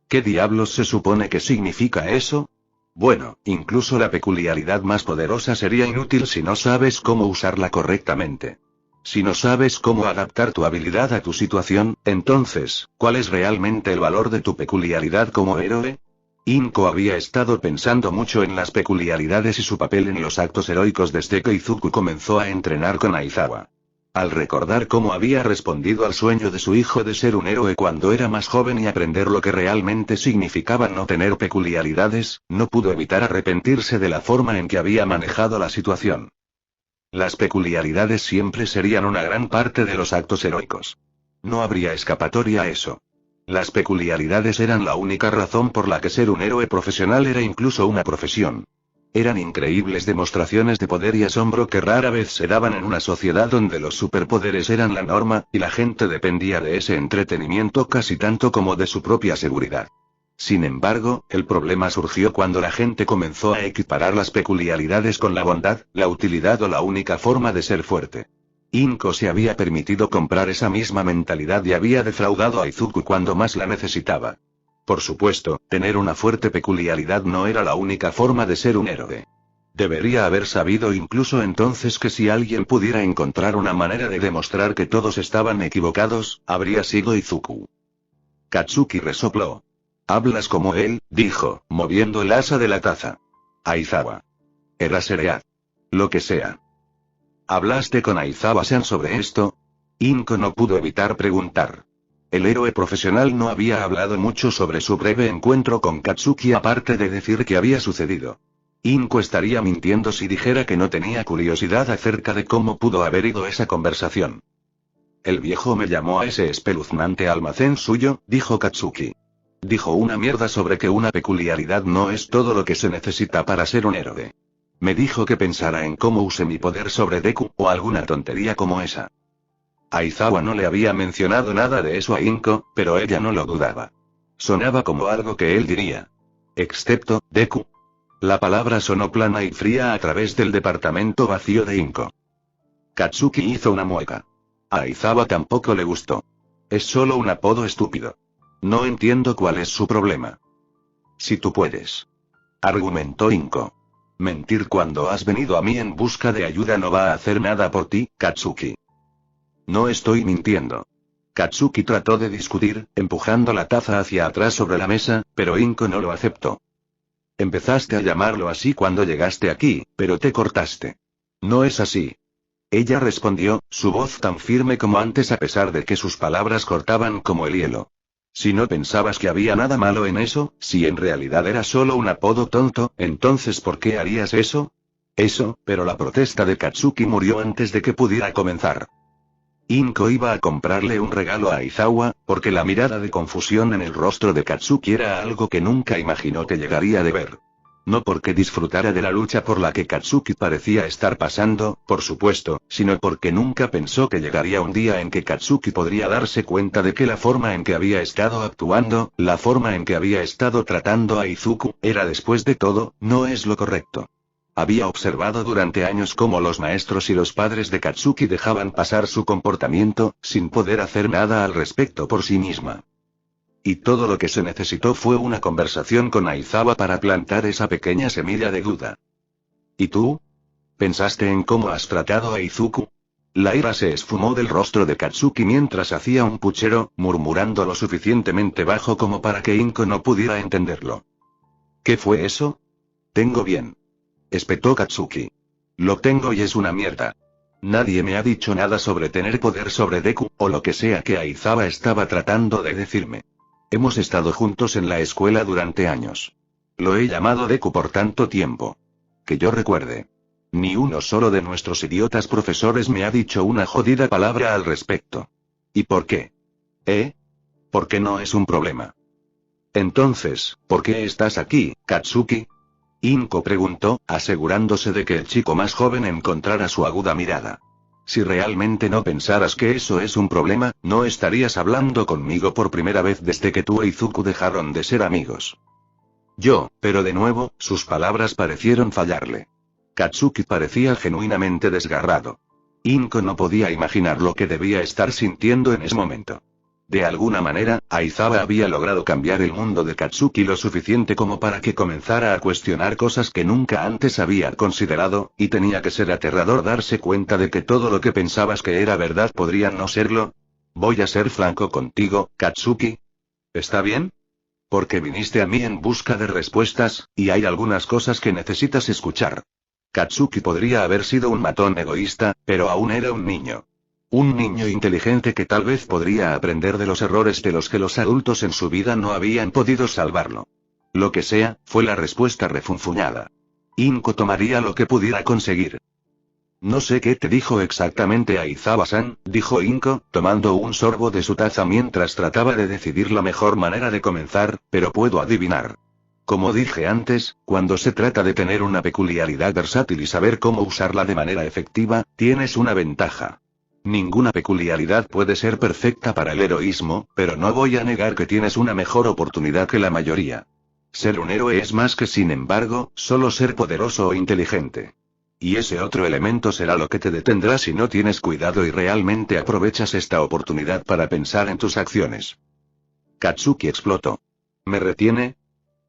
¿Qué diablos se supone que significa eso? Bueno, incluso la peculiaridad más poderosa sería inútil si no sabes cómo usarla correctamente. Si no sabes cómo adaptar tu habilidad a tu situación, entonces, ¿cuál es realmente el valor de tu peculiaridad como héroe? Inko había estado pensando mucho en las peculiaridades y su papel en los actos heroicos desde que Izuku comenzó a entrenar con Aizawa. Al recordar cómo había respondido al sueño de su hijo de ser un héroe cuando era más joven y aprender lo que realmente significaba no tener peculiaridades, no pudo evitar arrepentirse de la forma en que había manejado la situación. Las peculiaridades siempre serían una gran parte de los actos heroicos. No habría escapatoria a eso. Las peculiaridades eran la única razón por la que ser un héroe profesional era incluso una profesión. Eran increíbles demostraciones de poder y asombro que rara vez se daban en una sociedad donde los superpoderes eran la norma, y la gente dependía de ese entretenimiento casi tanto como de su propia seguridad. Sin embargo, el problema surgió cuando la gente comenzó a equiparar las peculiaridades con la bondad, la utilidad o la única forma de ser fuerte. Inko se había permitido comprar esa misma mentalidad y había defraudado a Izuku cuando más la necesitaba. Por supuesto, tener una fuerte peculiaridad no era la única forma de ser un héroe. Debería haber sabido incluso entonces que si alguien pudiera encontrar una manera de demostrar que todos estaban equivocados, habría sido Izuku. Katsuki resopló. Hablas como él, dijo, moviendo el asa de la taza. Aizawa. Eraseread. Lo que sea. ¿Hablaste con Aizawa-san sobre esto? Inko no pudo evitar preguntar. El héroe profesional no había hablado mucho sobre su breve encuentro con Katsuki aparte de decir que había sucedido. Inko estaría mintiendo si dijera que no tenía curiosidad acerca de cómo pudo haber ido esa conversación. El viejo me llamó a ese espeluznante almacén suyo, dijo Katsuki. Dijo una mierda sobre que una peculiaridad no es todo lo que se necesita para ser un héroe. Me dijo que pensara en cómo use mi poder sobre Deku, o alguna tontería como esa. Aizawa no le había mencionado nada de eso a Inko, pero ella no lo dudaba. Sonaba como algo que él diría. Excepto, Deku. La palabra sonó plana y fría a través del departamento vacío de Inko. Katsuki hizo una mueca. A Aizawa tampoco le gustó. Es solo un apodo estúpido. No entiendo cuál es su problema. Si tú puedes. Argumentó Inko. Mentir cuando has venido a mí en busca de ayuda no va a hacer nada por ti, Katsuki. No estoy mintiendo. Katsuki trató de discutir, empujando la taza hacia atrás sobre la mesa, pero Inko no lo aceptó. Empezaste a llamarlo así cuando llegaste aquí, pero te cortaste. No es así. Ella respondió, su voz tan firme como antes a pesar de que sus palabras cortaban como el hielo. Si no pensabas que había nada malo en eso, si en realidad era solo un apodo tonto, entonces ¿por qué harías eso? Eso, pero la protesta de Katsuki murió antes de que pudiera comenzar. Inko iba a comprarle un regalo a Aizawa, porque la mirada de confusión en el rostro de Katsuki era algo que nunca imaginó que llegaría de ver. No porque disfrutara de la lucha por la que Katsuki parecía estar pasando, por supuesto, sino porque nunca pensó que llegaría un día en que Katsuki podría darse cuenta de que la forma en que había estado actuando, la forma en que había estado tratando a Izuku, era después de todo, no es lo correcto. Había observado durante años cómo los maestros y los padres de Katsuki dejaban pasar su comportamiento, sin poder hacer nada al respecto por sí misma. Y todo lo que se necesitó fue una conversación con Aizawa para plantar esa pequeña semilla de duda. ¿Y tú? ¿Pensaste en cómo has tratado a Izuku? La ira se esfumó del rostro de Katsuki mientras hacía un puchero, murmurando lo suficientemente bajo como para que Inko no pudiera entenderlo. ¿Qué fue eso? Tengo bien. Espetó Katsuki. Lo tengo y es una mierda. Nadie me ha dicho nada sobre tener poder sobre Deku, o lo que sea que Aizawa estaba tratando de decirme. Hemos estado juntos en la escuela durante años. Lo he llamado Deku por tanto tiempo. Que yo recuerde. Ni uno solo de nuestros idiotas profesores me ha dicho una jodida palabra al respecto. ¿Y por qué? Porque no es un problema. Entonces, ¿por qué estás aquí, Katsuki? Inko preguntó, asegurándose de que el chico más joven encontrara su aguda mirada. Si realmente no pensaras que eso es un problema, no estarías hablando conmigo por primera vez desde que tú e Izuku dejaron de ser amigos. Pero de nuevo, sus palabras parecieron fallarle. Katsuki parecía genuinamente desgarrado. Inko no podía imaginar lo que debía estar sintiendo en ese momento. De alguna manera, Aizawa había logrado cambiar el mundo de Katsuki lo suficiente como para que comenzara a cuestionar cosas que nunca antes había considerado, y tenía que ser aterrador darse cuenta de que todo lo que pensabas que era verdad podría no serlo. Voy a ser franco contigo, Katsuki. ¿Está bien? Porque viniste a mí en busca de respuestas, y hay algunas cosas que necesitas escuchar. Katsuki podría haber sido un matón egoísta, pero aún era un niño. Un niño inteligente que tal vez podría aprender de los errores de los que los adultos en su vida no habían podido salvarlo. Lo que sea, fue la respuesta refunfuñada. Inko tomaría lo que pudiera conseguir. No sé qué te dijo exactamente Aizawa-san, dijo Inko, tomando un sorbo de su taza mientras trataba de decidir la mejor manera de comenzar, pero puedo adivinar. Como dije antes, cuando se trata de tener una peculiaridad versátil y saber cómo usarla de manera efectiva, tienes una ventaja. Ninguna peculiaridad puede ser perfecta para el heroísmo, pero no voy a negar que tienes una mejor oportunidad que la mayoría. Ser un héroe es más que, sin embargo, solo ser poderoso o inteligente. Y ese otro elemento será lo que te detendrá si no tienes cuidado y realmente aprovechas esta oportunidad para pensar en tus acciones. Katsuki explotó. ¿Me retiene?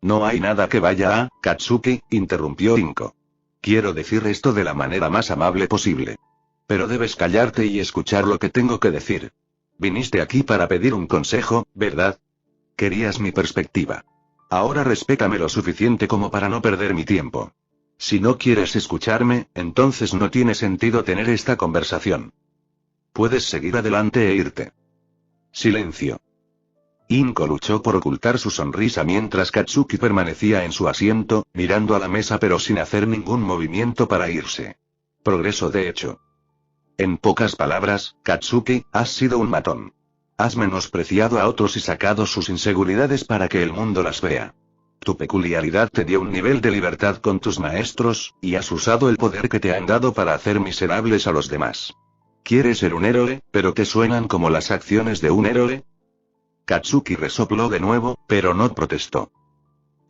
No hay nada que vaya a, Katsuki, interrumpió Inko. Quiero decir esto de la manera más amable posible. Pero debes callarte y escuchar lo que tengo que decir. Viniste aquí para pedir un consejo, ¿verdad? Querías mi perspectiva. Ahora respétame lo suficiente como para no perder mi tiempo. Si no quieres escucharme, entonces no tiene sentido tener esta conversación. Puedes seguir adelante e irte. Silencio. Inko luchó por ocultar su sonrisa mientras Katsuki permanecía en su asiento, mirando a la mesa pero sin hacer ningún movimiento para irse. Progreso de hecho. En pocas palabras, Katsuki, has sido un matón. Has menospreciado a otros y sacado sus inseguridades para que el mundo las vea. Tu peculiaridad te dio un nivel de libertad con tus maestros, y has usado el poder que te han dado para hacer miserables a los demás. ¿Quieres ser un héroe, pero te suenan como las acciones de un héroe? Katsuki resopló de nuevo, pero no protestó.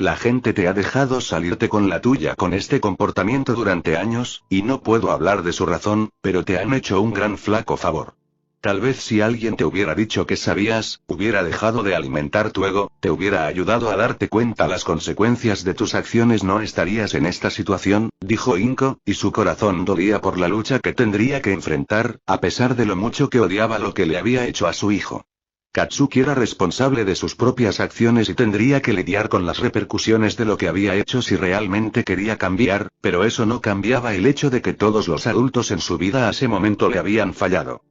La gente te ha dejado salirte con la tuya con este comportamiento durante años, y no puedo hablar de su razón, pero te han hecho un gran flaco favor. Tal vez si alguien te hubiera dicho que sabías, hubiera dejado de alimentar tu ego, te hubiera ayudado a darte cuenta las consecuencias de tus acciones, no estarías en esta situación, dijo Inko, y su corazón dolía por la lucha que tendría que enfrentar, a pesar de lo mucho que odiaba lo que le había hecho a su hijo. Katsuki era responsable de sus propias acciones y tendría que lidiar con las repercusiones de lo que había hecho si realmente quería cambiar, pero eso no cambiaba el hecho de que todos los adultos en su vida a ese momento le habían fallado.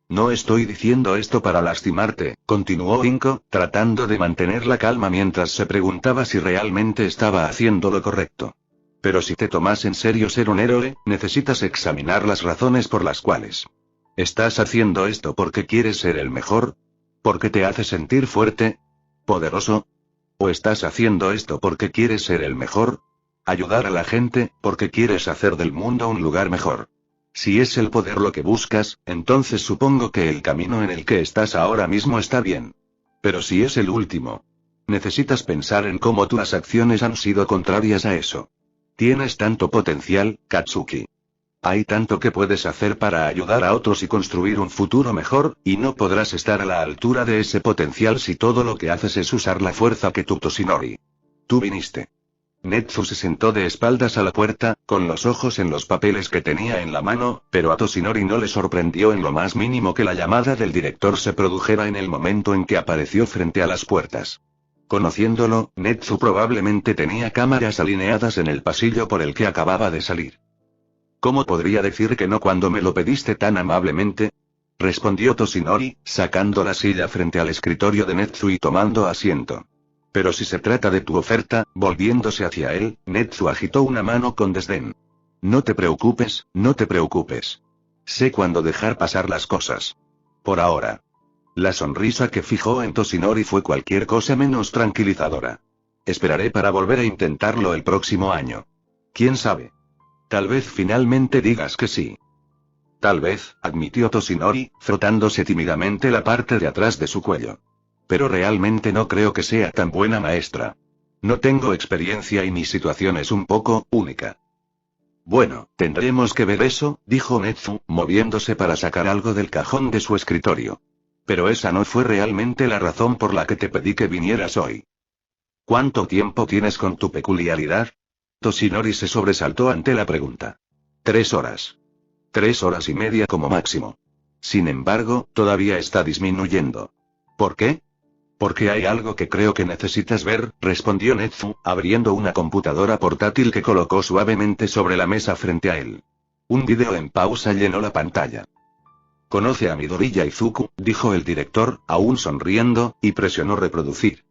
No estoy diciendo esto para lastimarte, continuó Inko, tratando de mantener la calma mientras se preguntaba si realmente estaba haciendo lo correcto. Pero si te tomas en serio ser un héroe, necesitas examinar las razones por las cuales. ¿Estás haciendo esto porque quieres ser el mejor? ¿Porque te hace sentir fuerte? ¿Poderoso? ¿O estás haciendo esto porque quieres ser el mejor? ¿Ayudar a la gente, porque quieres hacer del mundo un lugar mejor? Si es el poder lo que buscas, entonces supongo que el camino en el que estás ahora mismo está bien. Pero si es el último, necesitas pensar en cómo tus acciones han sido contrarias a eso. Tienes tanto potencial, Katsuki. Hay tanto que puedes hacer para ayudar a otros y construir un futuro mejor, y no podrás estar a la altura de ese potencial si todo lo que haces es usar la fuerza que tu Toshinori. Tú viniste. Netsu se sentó de espaldas a la puerta, con los ojos en los papeles que tenía en la mano, pero a Toshinori no le sorprendió en lo más mínimo que la llamada del director se produjera en el momento en que apareció frente a las puertas. Conociéndolo, Netsu probablemente tenía cámaras alineadas en el pasillo por el que acababa de salir. ¿Cómo podría decir que no cuando me lo pediste tan amablemente? Respondió Toshinori, sacando la silla frente al escritorio de Netsu y tomando asiento. Pero si se trata de tu oferta, volviéndose hacia él, Netsu agitó una mano con desdén. No te preocupes, no te preocupes. Sé cuándo dejar pasar las cosas. Por ahora. La sonrisa que fijó en Toshinori fue cualquier cosa menos tranquilizadora. Esperaré para volver a intentarlo el próximo año. ¿Quién sabe? Tal vez finalmente digas que sí. Tal vez, admitió Toshinori, frotándose tímidamente la parte de atrás de su cuello. Pero realmente no creo que sea tan buena maestra. No tengo experiencia y mi situación es un poco única. Bueno, tendremos que ver eso, dijo Netsu, moviéndose para sacar algo del cajón de su escritorio. Pero esa no fue realmente la razón por la que te pedí que vinieras hoy. ¿Cuánto tiempo tienes con tu peculiaridad? Toshinori se sobresaltó ante la pregunta. 3 horas. 3 horas y media como máximo. Sin embargo, todavía está disminuyendo. ¿Por qué? Porque hay algo que creo que necesitas ver, respondió Netsu, abriendo una computadora portátil que colocó suavemente sobre la mesa frente a él. Un vídeo en pausa llenó la pantalla. Conoce a Midoriya Izuku, dijo el director, aún sonriendo, y presionó reproducir.